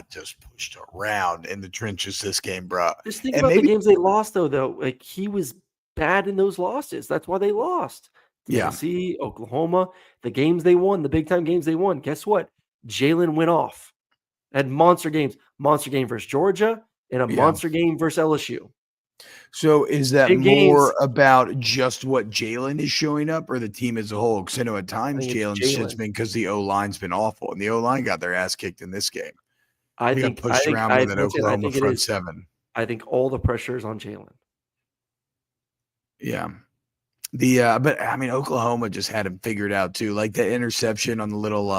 just pushed around in the trenches this game, bro. Just think about the games they lost, though. Like, he was bad in those losses. That's why they lost. Tennessee, Oklahoma, the games they won, the big time games they won. Guess what? Jalen went off. Had monster games. Monster game versus Georgia and a monster game versus LSU. So is that Big games. more about just what Jalen is showing up or the team as a whole? Because I know at I times think it's Jalen's shit's Jalen. been because the O-line's been awful, and the O-line got their ass kicked in this game. I They got think I pushed think around I with an once again, I Oklahoma think it front is. seven. I think all the pressure is on Jalen. Yeah. But I mean, Oklahoma just had him figured out too. Like the interception on the little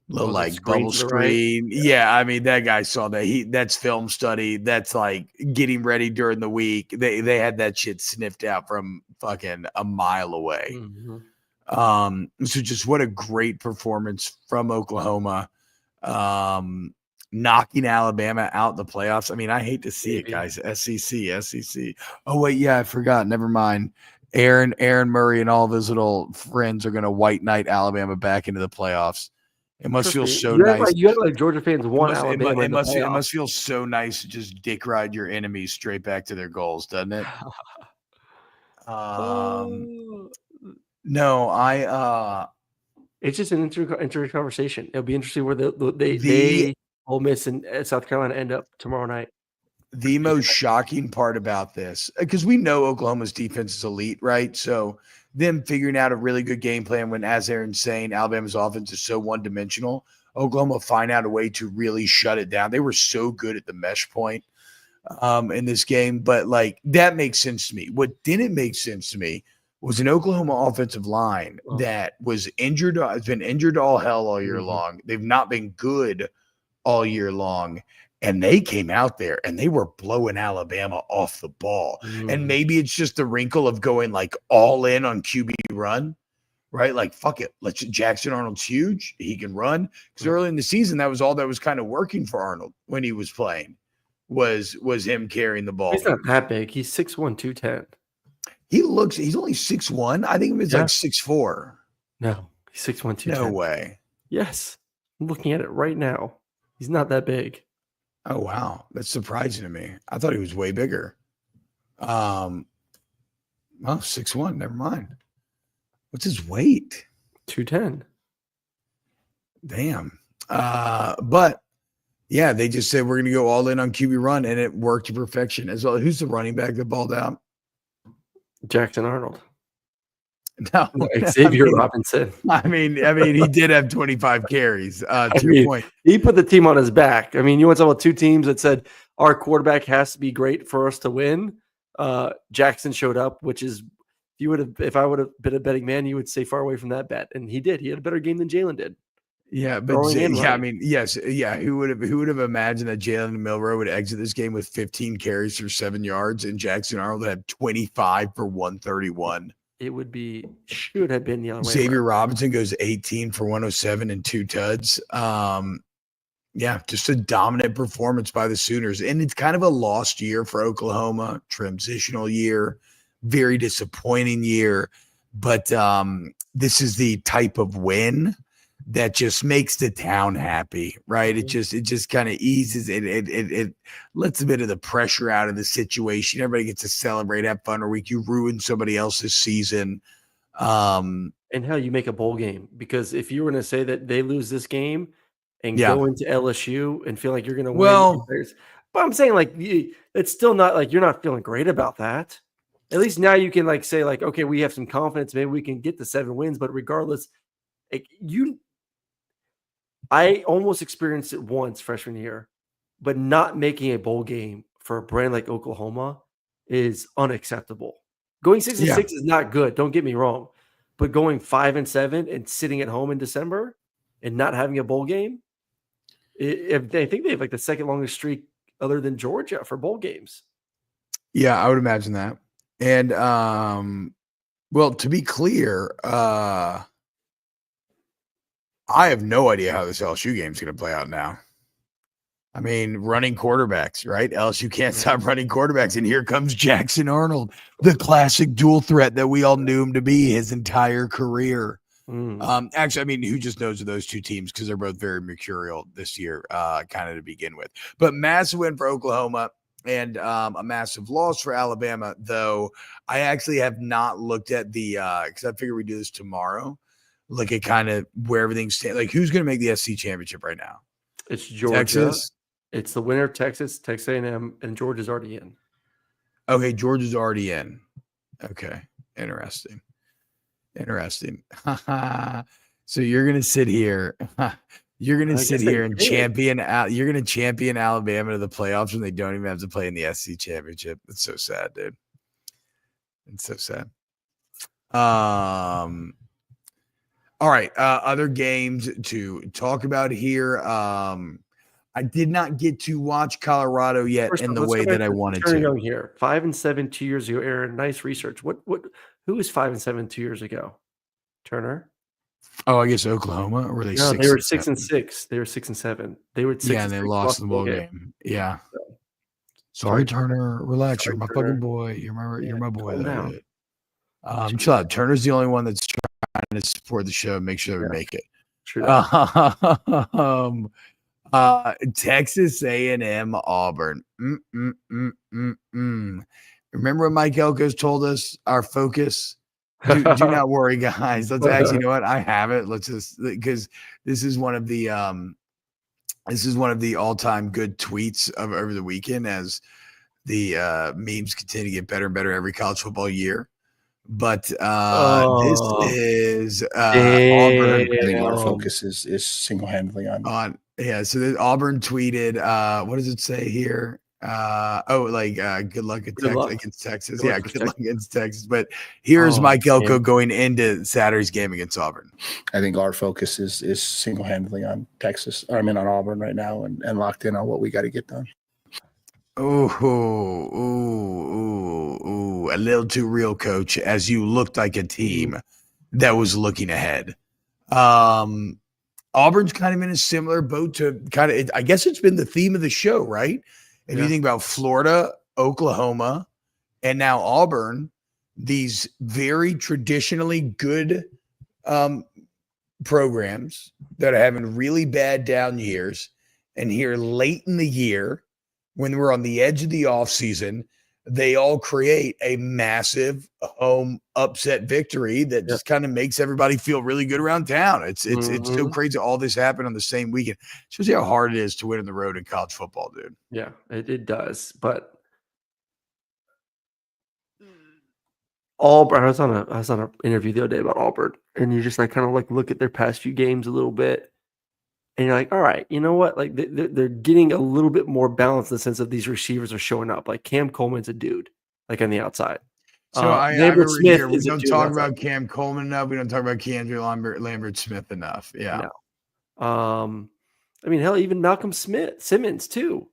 Oh, the like screen bubble to the right. screen. Yeah, I mean that guy saw that. That's film study. That's like getting ready during the week. They had that shit sniffed out from fucking a mile away. Mhm. So just what a great performance from Oklahoma. Knocking Alabama out in the playoffs. I mean, I hate to see it, Maybe. guys. SEC. Oh wait, yeah, I forgot. Never mind. Aaron Murray and all of his little friends are gonna white knight Alabama back into the playoffs. It must Trust feel me. so nice. You act like Georgia fans It want must it, mu- Alabama in the it playoffs. must feel so nice to just dick ride your enemies straight back to their goals, doesn't it? Um, Oh. no, I It's just an interesting conversation. It'll be interesting where the Ole Miss and South Carolina end up tomorrow night. the most shocking part about this, because we know Oklahoma's defense is elite, right? So them figuring out a really good game plan when, as Aaron's saying, Alabama's offense is so one-dimensional, Oklahoma find out a way to really shut it down. They were so good at the mesh point in this game, but like that makes sense to me. What didn't make sense to me was an Oklahoma offensive line Oh, that was injured, has been injured all hell all year mhm, long. They've not been good all year long. And they came out there and they were blowing Alabama off the ball. And mhm. maybe it's just the wrinkle of going like all in on QB run, right? Like, fuck it. Let's Jackson Arnold's huge. He can run. Because early in the season, that was all that was kind of working for Arnold when he was playing, was him carrying the ball. He's not that big. He's 6'1", 210. He's only 6'1". I think it's Yeah. like 6'4". No, he's 6'1", No 210. way. Yes. I'm looking at it right now. He's not that big. Oh wow. That's surprising to me. I thought he was way bigger. Well, 6'1", never mind. What's his weight? 210. Damn. But yeah, they just said we're gonna go all in on QB run, and it worked to perfection as well. Who's the running back that balled out? Jackson Arnold. No, No, I Xavier mean, Robinson. he did have 25 carries. To your point. He put the team on his back. I mean, you want to talk about two teams that said our quarterback has to be great for us to win. Jackson showed up, which is if I would have been a betting man, you would stay far away from that bet. And he did. He had a better game than Jalen did. Yeah, but Throwing and I running. mean, yes, yeah. Who would have imagined that Jalen Milroe would exit this game with 15 carries for 7 yards and Jackson Arnold had 25 for 131? It should have been the other way Xavier around. Robinson goes 18 for 107 and 2 tuds. Yeah, just a dominant performance by the Sooners. And it's kind of a lost year for Oklahoma, transitional year, very disappointing year. But this is the type of win that just makes the town happy, right? It just kind of eases it lets a bit of the pressure out of the situation. Everybody gets to celebrate, have fun or week. You ruin somebody else's season. And hell, you make a bowl game, because if you were going to say that they lose this game and Yeah. go into LSU and feel like you're going to Well, win, but I'm saying like it's still not like you're not feeling great about that. At least now you can like say like, okay, we have some confidence, maybe we can get the 7 wins. But regardless, I almost experienced it once freshman year, but not making a bowl game for a brand like Oklahoma is unacceptable. Going 6-6 is not good. Don't get me wrong, but going 5-7 and sitting at home in December and not having a bowl game, I think they have like the second longest streak other than Georgia for bowl games. Yeah, I would imagine that. And well, to be clear, I have no idea how this LSU game is going to play out now. I mean, running quarterbacks, right? LSU can't stop running quarterbacks. And here comes Jackson Arnold, the classic dual threat that we all knew him to be his entire career. Actually, I mean, who just knows of those two teams, because they're both very mercurial this year, kind of to begin with. But massive win for Oklahoma and a massive loss for Alabama, though I actually have not looked at the because I figure we do this tomorrow. Look at kind of where everything stands. Like, who's going to make the SEC championship right now? It's Georgia. Texas. It's the winner of Texas A&M, and Georgia's already in. Okay, Georgia's already in. Okay, interesting. So you're gonna sit here. You're gonna sit here and champion out. You're gonna champion Alabama to the playoffs when they don't even have to play in the SEC championship. It's so sad, dude. It's so sad. All right. Other games to talk about here. I did not get to watch Colorado yet in the way that I wanted to. Here, 5-7 2 years ago. Aaron, nice research. Who was 5-7 2 years ago? Turner. Oh, I guess Oklahoma. Or were they? No, they were 6-6. They were 6-7. They were 6. Yeah, and they lost the ball game. Yeah. Sorry, Turner. Relax. You're my fucking boy. You're my boy. Chill out. Turner's the only one that's trying to support the show. Make sure we make it. True. Texas A&M Auburn. Remember what Mike Elko's told us? Our focus. Do not worry, guys. Let's actually, you know what? I have it. Let's just, because this is one of the all-time good tweets of over the weekend as the memes continue to get better and better every college football year. But this is Auburn. I think our focus is single-handedly on. Yeah, so Auburn tweeted, what does it say here? Good luck against Texas. Good luck against Texas. But here's Mike Elko going into Saturday's game against Auburn. I think our focus is single-handedly on Texas. On Auburn right now and locked in on what we got to get done. Ooh, a little too real, coach, as you looked like a team that was looking ahead. Auburn's kind of in a similar boat to I guess it's been the theme of the show, right? If you think about Florida, Oklahoma, and now Auburn, these very traditionally good programs that are having really bad down years, and here late in the year, when we're on the edge of the offseason, they all create a massive home upset victory that just kind of makes everybody feel really good around town. It's so crazy. All this happened on the same weekend. Shows you how hard it is to win on the road in college football, dude. Yeah, it does. But Auburn, I was on an interview the other day about Auburn, and you just look at their past few games a little bit. And you're like, all right, you know what? Like they're getting a little bit more balance in the sense of these receivers are showing up. Like Cam Coleman's a dude, like on the outside. So I Smith we don't talk about Cam Coleman enough. We don't talk about Keandre Lambert Smith enough. Yeah. No. Hell, even Malcolm Simmons too.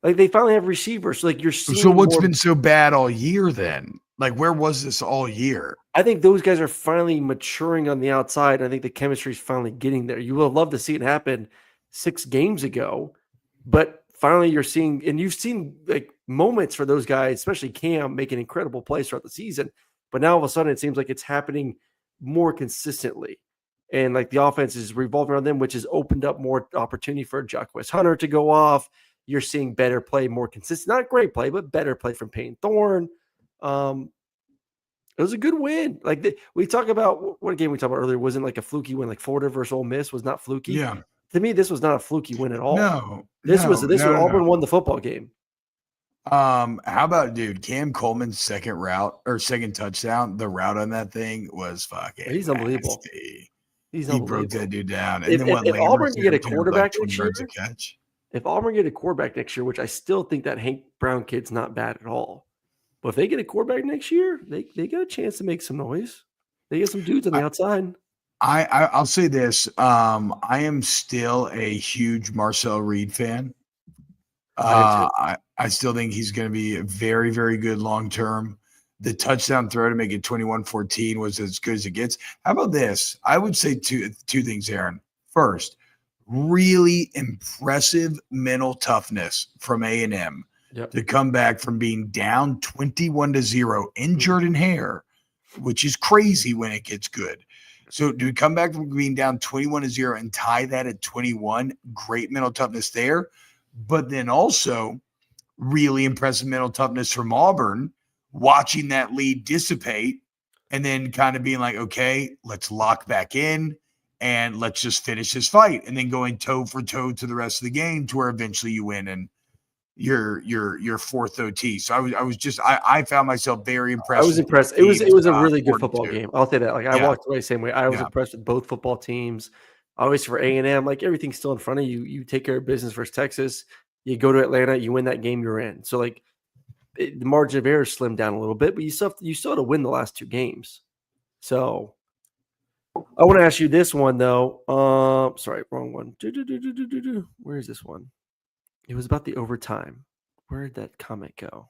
Like they finally have receivers. So like you're seeing. So what's been so bad all year then? Like where was this all year? I think those guys are finally maturing on the outside. I think the chemistry is finally getting there. You would have loved to see it happen 6 games ago, but finally you're seeing, and you've seen like moments for those guys, especially Cam, making incredible plays throughout the season. But now all of a sudden it seems like it's happening more consistently. And like the offense is revolving around them, which has opened up more opportunity for Jacquez Hunter to go off. You're seeing better play, more consistent, not great play, but better play from Payne Thorne. It was a good win. Like we talk about what game we talked about earlier wasn't like a fluky win. Like Florida versus Ole Miss was not fluky. Yeah. To me, this was not a fluky win at all. No. This was Auburn won the football game. How about Cam Coleman's second touchdown? The route on that thing was fucking. He's unbelievable. He broke that dude down. And if Auburn get a quarterback next year, catch. If Auburn get a quarterback next year, which I still think that Hank Brown kid's not bad at all. But if they get a quarterback next year, they got a chance to make some noise. They get some dudes on the outside. I'll say this. I am still a huge Marcel Reed fan. I still think he's going to be very, very good long term. The touchdown throw to make it 21-14 was as good as it gets. How about this? I would say two things, Aaron. First, really impressive mental toughness from A&M. Yep. To come back from being down 21-0 in Jordan Hare, which is crazy when it gets good. So to come back from being down 21-0 and tie that at 21, great mental toughness there. But then also really impressive mental toughness from Auburn, watching that lead dissipate and then kind of being like, okay, let's lock back in and let's just finish this fight. And then going toe for toe to the rest of the game to where eventually you win and your fourth OT. So I found myself very impressed. I was with impressed. both It was a teams, really good 4-2. football game. I'll say that. Like I Yeah. walked away the same way. I was Yeah. impressed with both football teams. Obviously for A&M, like everything's still in front of you. You take care of business versus Texas. You go to Atlanta, you win that game, you're in. So like the margin of error slimmed down a little bit, but you still have to win the last two games. So I want to ask you this one though. Sorry, wrong one. Where is this one? It was about the overtime. Where did that comment go?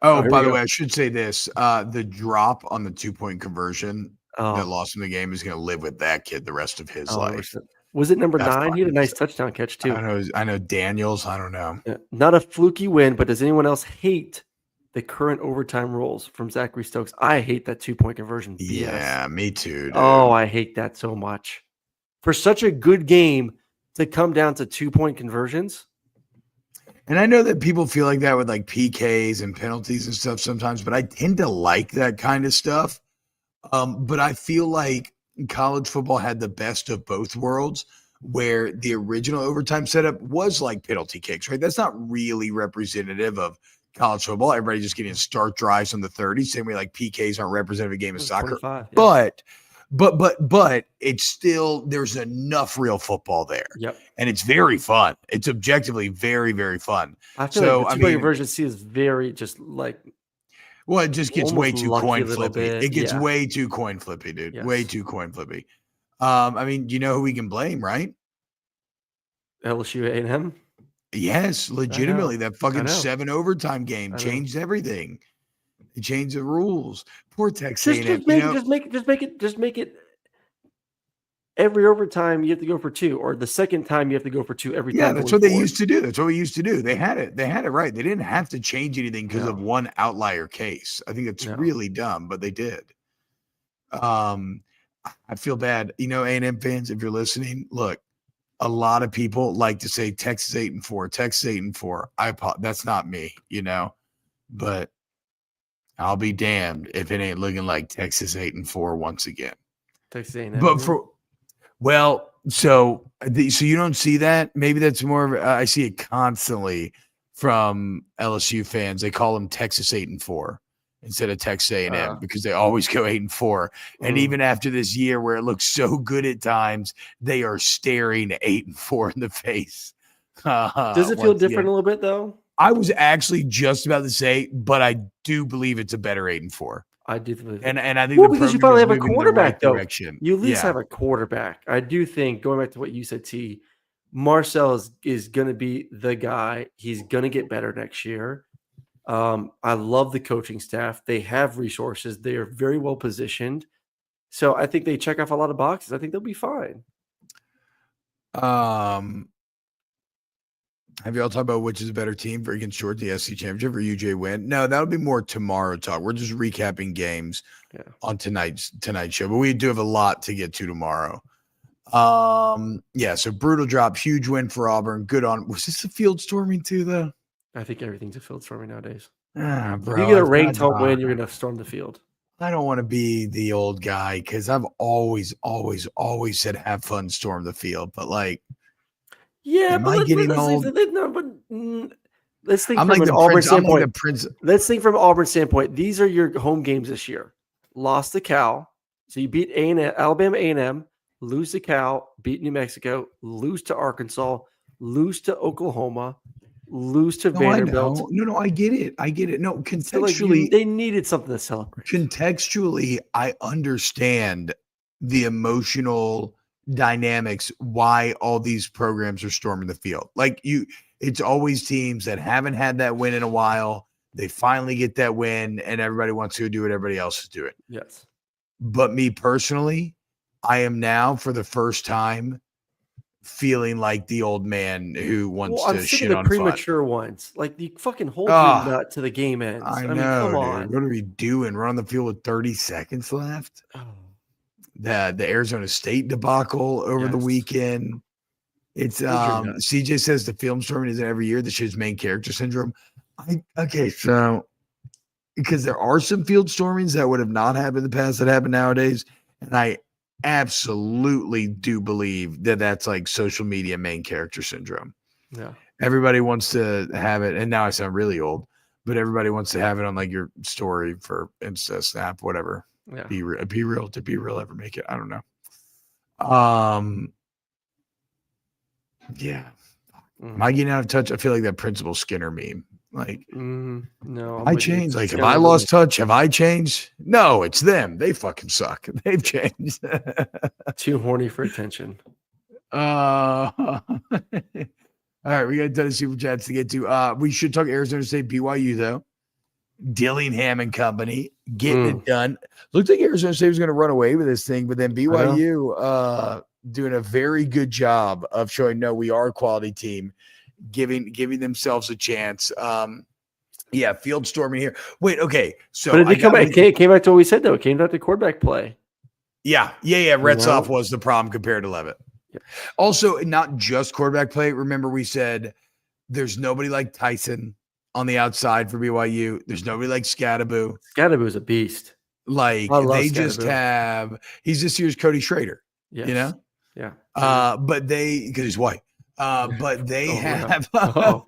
Oh, here by we the go. way, I should say this: the drop on the 2-point conversion that lost him the game is going to live with that kid the rest of his life. Was it number That 9? He had a fucking nice sucks. touchdown catch too. I know Daniels. I don't know. Yeah, not a fluky win, but does anyone else hate the current overtime rules from Zachary Stokes? I hate that 2-point conversion. BS. Yeah, me too, dude. Oh, I hate that so much. For such a good game to come down to 2-point conversions. And I know that people feel like that with like PKs and penalties and stuff sometimes, but I tend to like that kind of stuff. But I feel like college football had the best of both worlds, where the original overtime setup was like penalty kicks, right? That's not really representative of college football. Everybody just getting start drives on the 30, same way like PKs aren't representative of a game of soccer. 25, yeah. But it's still, there's enough real football there. Yep. And it's very fun. It's objectively very, very fun. I feel like the 2-point conversion C is very just like, well, it just gets way too coin flippy. It gets yeah. way too coin flippy, dude. Yes. Way too coin flippy. I mean, you know who we can blame, right? LSU A&M. Yes, legitimately. That fucking 7 overtime game changed everything. It changed the rules. Poor Texas A&M. Just make it. Every overtime you have to go for 2, or the second time you have to go for 2 every time. Yeah, that's what they used to do. That's what we used to do. They had it right. They didn't have to change anything because of one outlier case. I think it's really dumb, but they did. I feel bad. A&M fans, if you're listening, look, a lot of people like to say Texas 8-4, Texas 8-4. That's not me, but I'll be damned if it ain't looking like Texas 8-4 once again. Texas A&M. But so you don't see that? Maybe that's more of I see it constantly from LSU fans. They call them Texas 8-4 instead of Texas A&M because they always go 8-4. And even after this year where it looks so good at times, they are staring 8-4 in the face. Does it feel different a little bit though? I was actually just about to say, but I do believe it's a better 8-4. I do believe and I think because you finally have a quarterback though. Direction. You at least have a quarterback. I do think, going back to what you said, T, Marcel is going to be the guy. He's going to get better next year. I love the coaching staff. They have resources. They are very well positioned. So I think they check off a lot of boxes. I think they'll be fine. Have y'all talked about which is a better team for against Georgia, the SEC championship or UGA win? No, that'll be more tomorrow talk. We're just recapping games on tonight's show, but we do have a lot to get to tomorrow. So brutal drop, huge win for Auburn. Good on. Was this a field storming too, though? I think everything's a field storming nowadays. Bro, if you get a ranked home win, you're going to storm the field. I don't want to be the old guy because I've always said have fun, storm the field, but like. Yeah, but let's think from an Auburn standpoint. Let's think from Auburn standpoint. These are your home games this year. Lost to Cal, so you beat Alabama A&M, lose to Cal, beat New Mexico, lose to Arkansas, lose to Oklahoma, lose to Vanderbilt. No, I get it. No, contextually, they needed something to celebrate. Contextually, I understand the emotional dynamics why all these programs are storming the field. It's always teams that haven't had that win in a while. They finally get that win and everybody wants to do what everybody else is doing. Yes. But me personally, I am now for the first time feeling like the old man who wants to shit on premature ones. Like the fucking hold your nut to the game ends. I mean, come on. What are we doing? We're on the field with 30 seconds left. The Arizona State debacle over the weekend. It's CJ says the film storming isn't every year. This shit's main character syndrome. So because there are some field stormings that would have not happened in the past that happen nowadays, and I absolutely do believe that that's like social media main character syndrome. Yeah. Everybody wants to have it, and now I sound really old, but everybody wants to have it on like your story for Insta, Snap, whatever. Yeah. Be real. Did Be Real ever make it? I don't know. Yeah. Am I getting out of touch? I feel like that Principal Skinner meme. Like, no, I changed. Like, have I lost touch? Have I changed? No, it's them. They fucking suck. They've changed. Too horny for attention. All right, we got a ton of super chats to get to. We should talk Arizona State BYU though. Dillingham and company getting it done. Looked like Arizona State was going to run away with this thing, but then BYU doing a very good job of showing no, we are a quality team, giving themselves a chance. Yeah, field storming here. Wait, okay. So but it came back to what we said though. It came back to quarterback play. Yeah. Retzloff was the problem compared to Levitt. Yeah. Also, not just quarterback play. Remember, we said there's nobody like Tyson on the outside for BYU. There's nobody like Scadaboo. Scadaboo's a beast. Like they just have. He's this year's Cody Schrader. Yes. You know. Yeah. But because he's white. But they have. Yeah.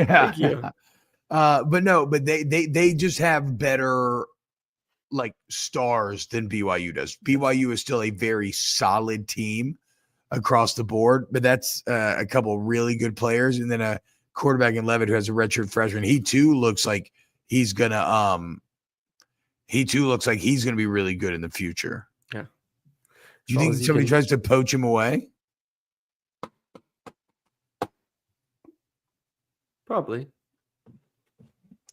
Thank you. But they just have better like stars than BYU does. BYU is still a very solid team across the board, but that's a couple really good players, and then a quarterback in Levitt who has a redshirt freshman. He too looks like he's gonna be really good in the future. Yeah. Do you think somebody tries to poach him away? Probably.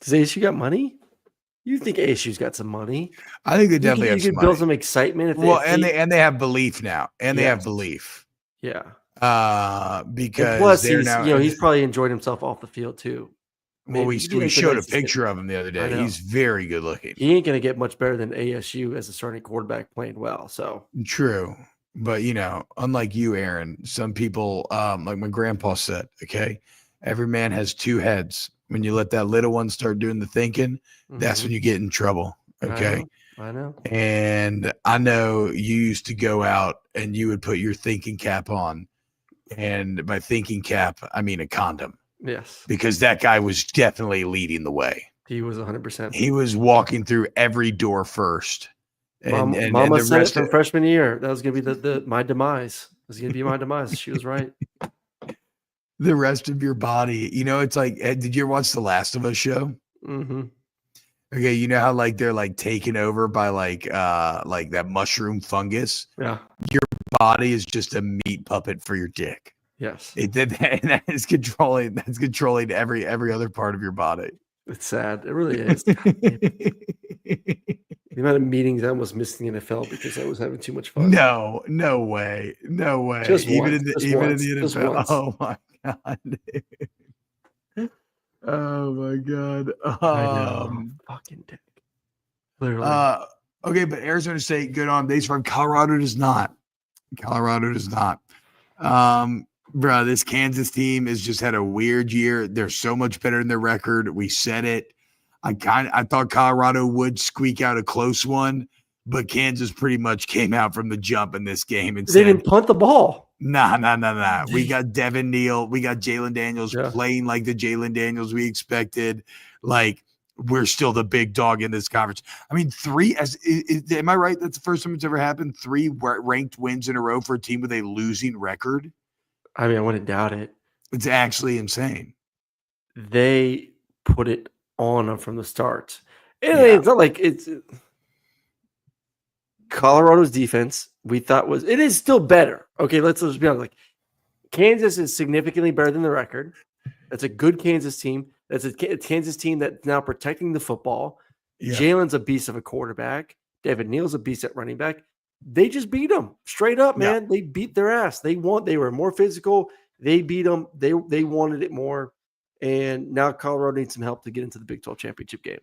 Does ASU got money? You think ASU's got some money? I think they definitely have some money. Build some excitement. And they have belief now, and they have belief. Yeah. Because plus he's probably enjoyed himself off the field too. Well, we showed a picture of him the other day. He's very good looking. He ain't gonna get much better than ASU as a starting quarterback playing well. So true, but unlike you, Aaron, some people, like my grandpa said, okay, every man has two heads. When you let that little one start doing the thinking, that's when you get in trouble. Okay. I know. And I know you used to go out and you would put your thinking cap on. And by thinking cap, I mean a condom. Yes. Because that guy was definitely leading the way. He was 100%. He was walking through every door first. Mama said it from freshman year. That was going to be my demise. It was going to be my demise. She was right. The rest of your body, it's like, did you ever watch the Last of Us show? Mm-hmm. Okay, you know how like they're like taken over by like that mushroom fungus? Yeah. Your body is just a meat puppet for your dick. Yes. That is controlling every other part of your body. It's sad. It really is. The amount of meetings I almost missed in the NFL because I was having too much fun. No way. Just even once. In the NFL. Oh my god. Oh my god. I know. Fucking dick. Literally. Okay, but Arizona State, good on. They survived. Colorado does not. Bro, this Kansas team has just had a weird year. They're so much better than their record. We said it. I thought Colorado would squeak out a close one, but Kansas pretty much came out from the jump in this game and they didn't punt the ball. Nah. We got Devin Neal. We got Jalen Daniels playing like the Jalen Daniels we expected. Like, we're still the big dog in this conference. I mean, am I right? That's the first time it's ever happened. 3 ranked wins in a row for a team with a losing record. I mean, I wouldn't doubt it. It's actually insane. They put it on them from the start. And it's not like it's Colorado's defense. We thought it is still better. Okay, let's be honest. Like, Kansas is significantly better than the record. That's a good Kansas team. That's a Kansas team that's now protecting the football. Yeah. Jalen's a beast of a quarterback. Devin Neal's a beast at running back. They just beat them straight up, man. Yeah. They beat their ass. They were more physical. They beat them. They wanted it more. And now Colorado needs some help to get into the Big 12 championship game.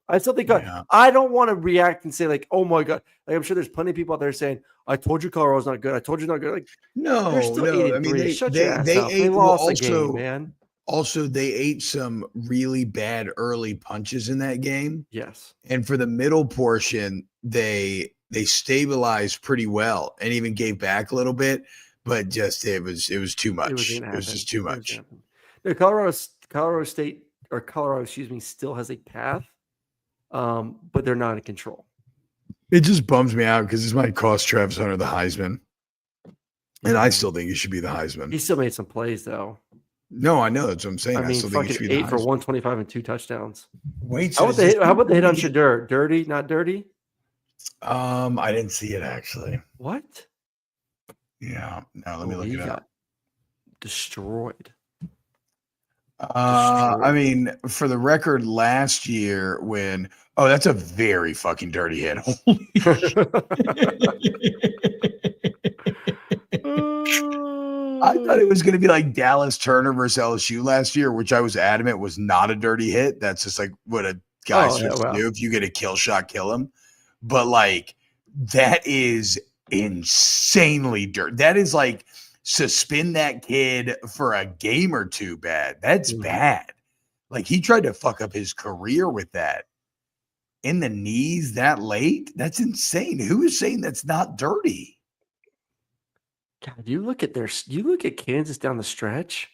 I still think I don't want to react and say like, oh my God. Like, I'm sure there's plenty of people out there saying, I told you Colorado's not good. I told you not good. Like, no. I mean, they lost a game, man. Also, they ate some really bad early punches in that game. Yes. And for the middle portion, they stabilized pretty well and even gave back a little bit. but just it was too much. It It was just too much. No, Colorado State or Colorado, excuse me, still has a path, but they're not in control. It just bums me out because this might cost Travis Hunter the Heisman, and I still think he should be the Heisman. He still made some plays though. No, I know that's what I'm saying. I mean, still think he fucking should be 8 for 125 and 2 touchdowns. Wait, how about the hit on Shadur? Dirty, not dirty? I didn't see it actually. What? Yeah, no, let me look it up. Destroyed. I mean, for the record, last year when that's a very fucking dirty hit. I thought it was going to be like Dallas Turner versus LSU last year, which I was adamant was not a dirty hit. That's just like what a guy's supposed to do. If you get a kill shot, kill him. But like that is insanely dirty. That is like suspend that kid for a game or two bad. That's bad. Like he tried to fuck up his career with that. In the knees that late? That's insane. Who is saying that's not dirty? God, you look at Kansas down the stretch.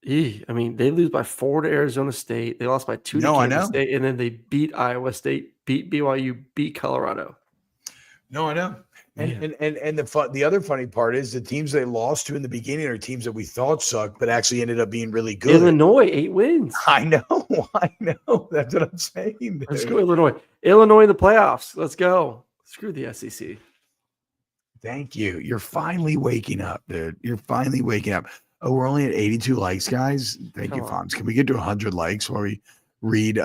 I mean, they lose by 4 to Arizona State. They lost by 2 to Kansas State, and then they beat Iowa State, beat BYU, beat Colorado. No, I know. And the other funny part is the teams they lost to in the beginning are teams that we thought sucked, but actually ended up being really good. Illinois, 8 wins. I know. That's what I'm saying. Dude. Let's go, Illinois. Illinois in the playoffs. Let's go. Screw the SEC. Thank you. You're finally waking up, dude. You're finally waking up. Oh, we're only at 82 likes, guys. Thank you, Fonz. Can we get to 100 likes while we read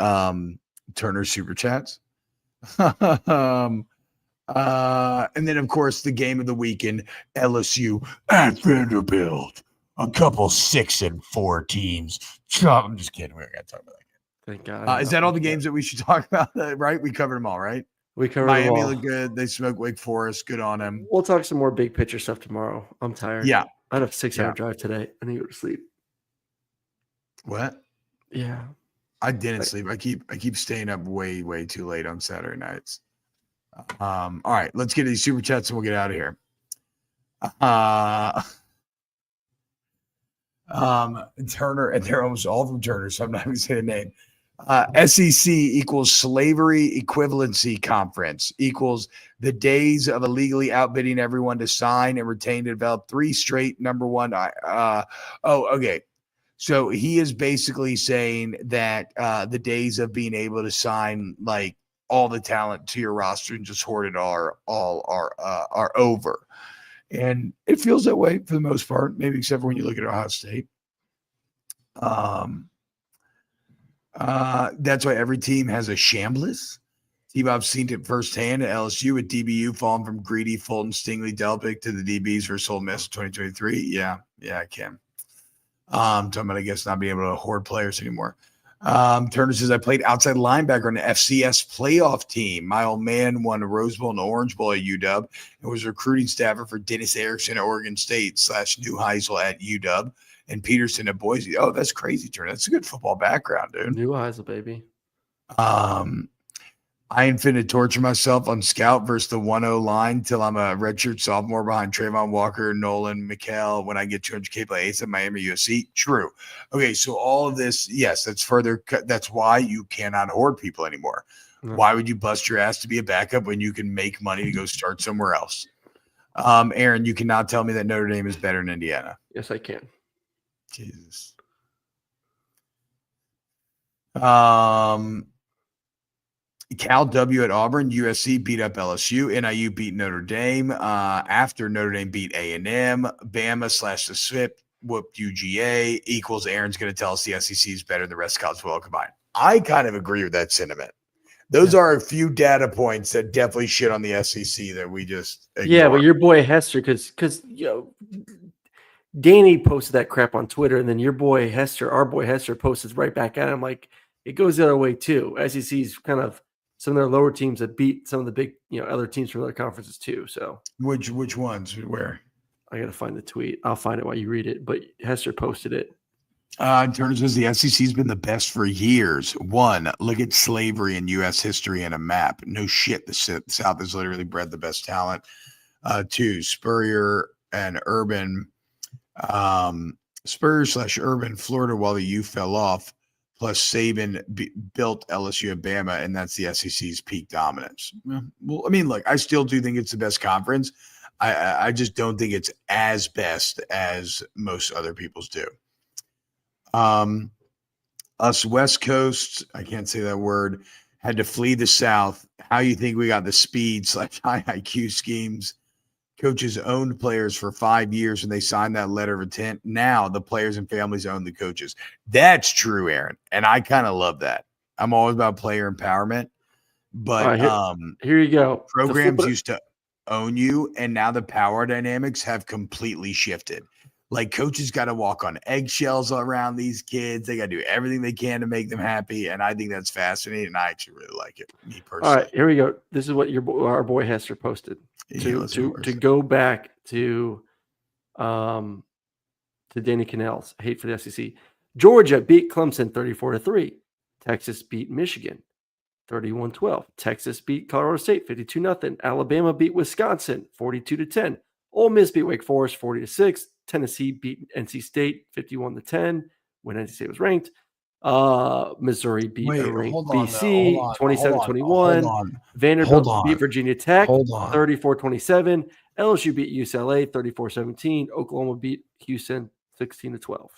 Turner's super chats? And then, of course, the game of the weekend, LSU at Vanderbilt. A couple 6-4 teams. I'm just kidding. We don't got to talk about that. Thank God. Is that all the games that we should talk about? Right? We covered them all, right? We covered Miami looked good. They smoked Wake Forest. Good on them. We'll talk some more big picture stuff tomorrow. I'm tired. Yeah. I had a 6-hour drive today. I need to go to sleep. What? Yeah. I didn't sleep. I keep staying up way, way too late on Saturday nights. All right, let's get to these super chats and we'll get out of here. Turner, and they're almost all from Turner, so I'm not going to say the name. SEC equals slavery equivalency conference equals the days of illegally outbidding everyone to sign and retain to develop 3 straight number one. Okay. So he is basically saying that the days of being able to sign like all the talent to your roster and just hoard it are over. And it feels that way for the most part, maybe except for when you look at Ohio State. That's why every team has a shambles. TBob seen it firsthand at LSU with DBU falling from Greedy, Fulton, Stingley, Delpit to the DBs versus Ole Miss 2023. Yeah, I can. Talking about, I guess, not being able to hoard players anymore. Turner says, I played outside linebacker on the FCS playoff team. My old man won a Rose Bowl and an Orange Bowl at UW and was recruiting staffer for Dennis Erickson at Oregon State / New Heisel at UW and Peterson at Boise. Oh, that's crazy, Turner. That's a good football background, dude. New Heisel, baby. I ain't finna torture myself on scout versus the 1-0 line till I'm a redshirt sophomore behind Trayvon Walker, Nolan, Mikhail when I get 200K play ace at Miami USC. True. Okay, so all of this, yes, that's why you cannot hoard people anymore. Mm-hmm. Why would you bust your ass to be a backup when you can make money to go start somewhere else? Aaron, you cannot tell me that Notre Dame is better than Indiana. Yes, I can. Jesus. Cal W at Auburn, USC beat up LSU, NIU beat Notre Dame. After Notre Dame beat A&M, Bama / the SWIP whooped UGA equals Aaron's going to tell us the SEC is better than the rest of college football combined. I kind of agree with that sentiment. Those are a few data points that definitely shit on the SEC that we just ignore. Yeah, but your boy Hester, because Danny posted that crap on Twitter, and then your boy Hester, our boy Hester, posted right back at him. Like it goes the other way too. SEC's kind of some of their lower teams that beat some of the big, other teams from other conferences too. So which ones? Where? I got to find the tweet. I'll find it while you read it. But Hester posted it. Turner says the SEC's been the best for years. 1, look at slavery in U.S. history and a map. No shit, the South has literally bred the best talent. to Spurrier and Urban. Spurrier/Urban, Florida, while the U fell off, plus Saban built LSU and Bama, and that's the SEC's peak dominance. Well, I mean, look, I still do think it's the best conference. I just don't think it's as best as most other people's do. Us West Coast, I can't say that word, had to flee the South. How you think we got the speed/high IQ schemes? Coaches owned players for 5 years and they signed that letter of intent. Now the players and families own the coaches. That's true, Aaron. And I kind of love that. I'm always about player empowerment. But here you go. Programs used to own you, and now the power dynamics have completely shifted. Like, coaches got to walk on eggshells around these kids. They got to do everything they can to make them happy. And I think that's fascinating. And I actually really like it, me personally. All right, here we go. This is what our boy Hester posted. To go back to Danny Cannell's hate for the SEC. Georgia beat Clemson 34-3. Texas beat Michigan 31-12. Texas beat Colorado State 52-0. Alabama beat Wisconsin 42-10. Ole Miss beat Wake Forest 40-6. Tennessee beat NC State 51-10 when NC State was ranked. Missouri beat BC 27-21. Vanderbilt beat Virginia Tech 34-27. LSU beat UCLA 34-17. Oklahoma beat Houston 16-12.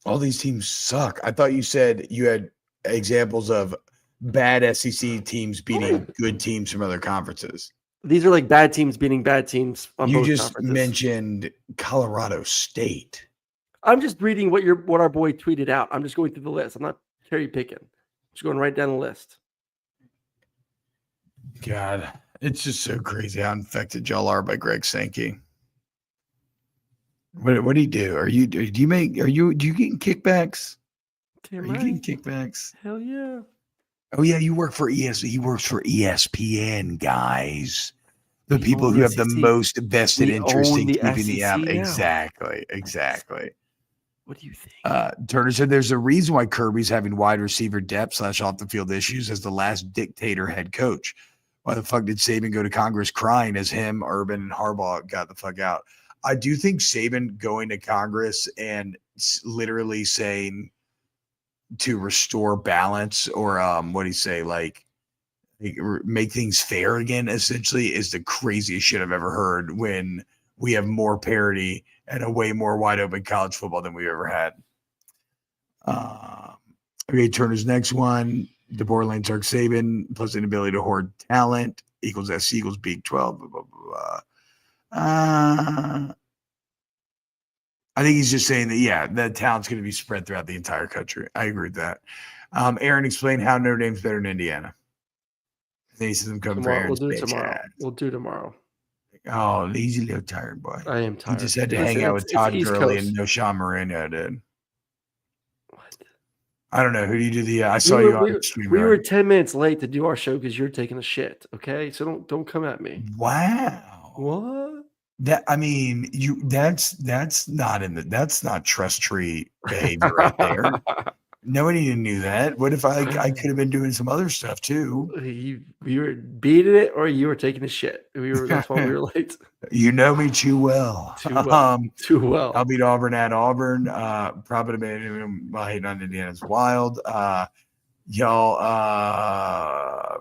All these teams suck. I thought you said you had examples of bad SEC teams beating good teams from other conferences. These are like bad teams beating bad teams on you both just conferences. Mentioned Colorado State. I'm just reading what our boy tweeted out. I'm just going through the list. I'm not cherry picking. I'm just going right down the list. God, it's just so crazy how infected y'all are by Greg Sankey. What do you do? Do you getting kickbacks? Damn are right. you getting kickbacks? Hell yeah. Oh yeah, you work for He works for ESPN, guys. The people who have the most vested interest in keeping the app. Exactly. What do you think? Turner said there's a reason why Kirby's having wide receiver depth / off the field issues as the last dictator head coach. Why the fuck did Saban go to Congress crying as him, Urban, and Harbaugh got the fuck out? I do think Saban going to Congress and literally saying to restore balance or what do you say, like make things fair again, essentially, is the craziest shit I've ever heard when we have more parity and a way more wide open college football than we've ever had. Okay, Turner's next one. DeBoer, Lane, Sark, Saban, plus inability to hoard talent equals S equals Big 12. Blah, blah, blah. I think he's just saying that, yeah, the talent's going to be spread throughout the entire country. I agree with that. Aaron, explain how Notre Dame's better than Indiana. They see them come tomorrow. We'll do it tomorrow. We'll do tomorrow. Oh, lazy little tired boy. I am tired. He just had to hang out with Todd Gurley and no Sean Marino, dude. What? I don't know. Who do you do the? I saw you on stream. We were 10 minutes late to do our show because you're taking a shit. Okay, so don't come at me. Wow. What? That I mean, that's not trust tree behavior right there. Nobody even knew that. What if I could have been doing some other stuff too? You were beating it, or you were taking a shit. That's why we were late. You know me too well. Too well. I'll beat Auburn at Auburn. Probably been hating on Indiana's wild. Y'all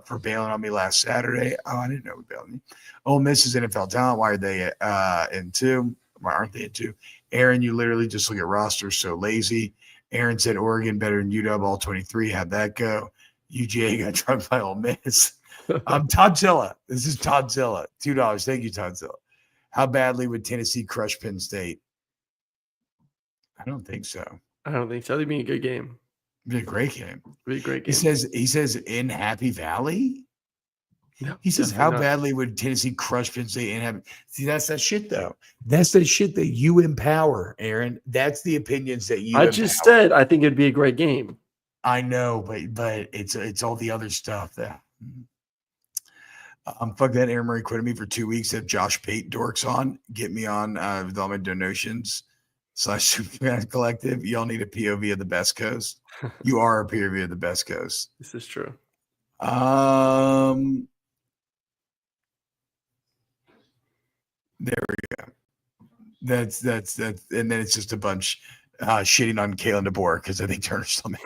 for bailing on me last Saturday. Oh, I didn't know we bailed on me. Ole Miss is NFL talent. Why are they in two? Why aren't they in two? Aaron, you literally just look at rosters so lazy. Aaron said Oregon better than UW, all 23. How'd that go? UGA got drugged by Ole Miss. I'm Todzilla. This is Todzilla. $2. Thank you, Todzilla. How badly would Tennessee crush Penn State? I don't think so. I don't think so. It'd be a good game. It'd be a great game. It'd be a great game. He says in Happy Valley? No, he says, how badly would Tennessee crush Penn State and have? See, that's that shit, though. That's the shit that you empower, Aaron. That's the opinions that you. Just said I think it'd be a great game. I know, but it's all the other stuff that. Fuck that. Aaron Murray quitted me for 2 weeks. Have Josh Pate dorks on. Get me on with all my donations /Superman Collective. Y'all need a POV of the best coast. You are a POV of the best coast. This is true. There we go. That's and then it's just a bunch shitting on Kalen DeBoer because I think Turner still made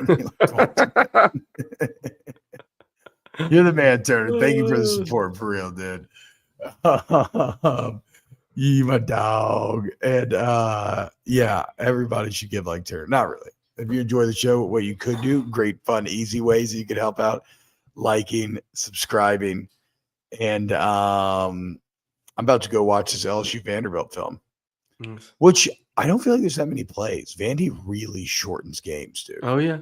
You're the man, Turner. Thank you for the support, for real, dude. You my dog. And yeah, everybody should give like Turner. Not really. If you enjoy the show, what you could do, great, fun, easy ways that you could help out, liking, subscribing, and I'm about to go watch this LSU Vanderbilt film, which I don't feel like there's that many plays. Vandy really shortens games, dude. Oh yeah,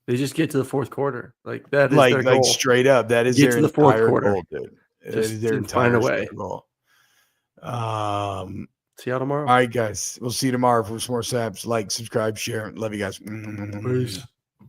they just get to the fourth quarter. Like that is their goal. Like straight up, that is Get their to the fourth entire quarter. goal, dude. It Just is their find entire a way. goal. See y'all tomorrow. All right, guys. We'll see you tomorrow for some more saps. Like, subscribe, share. Love you guys. Peace.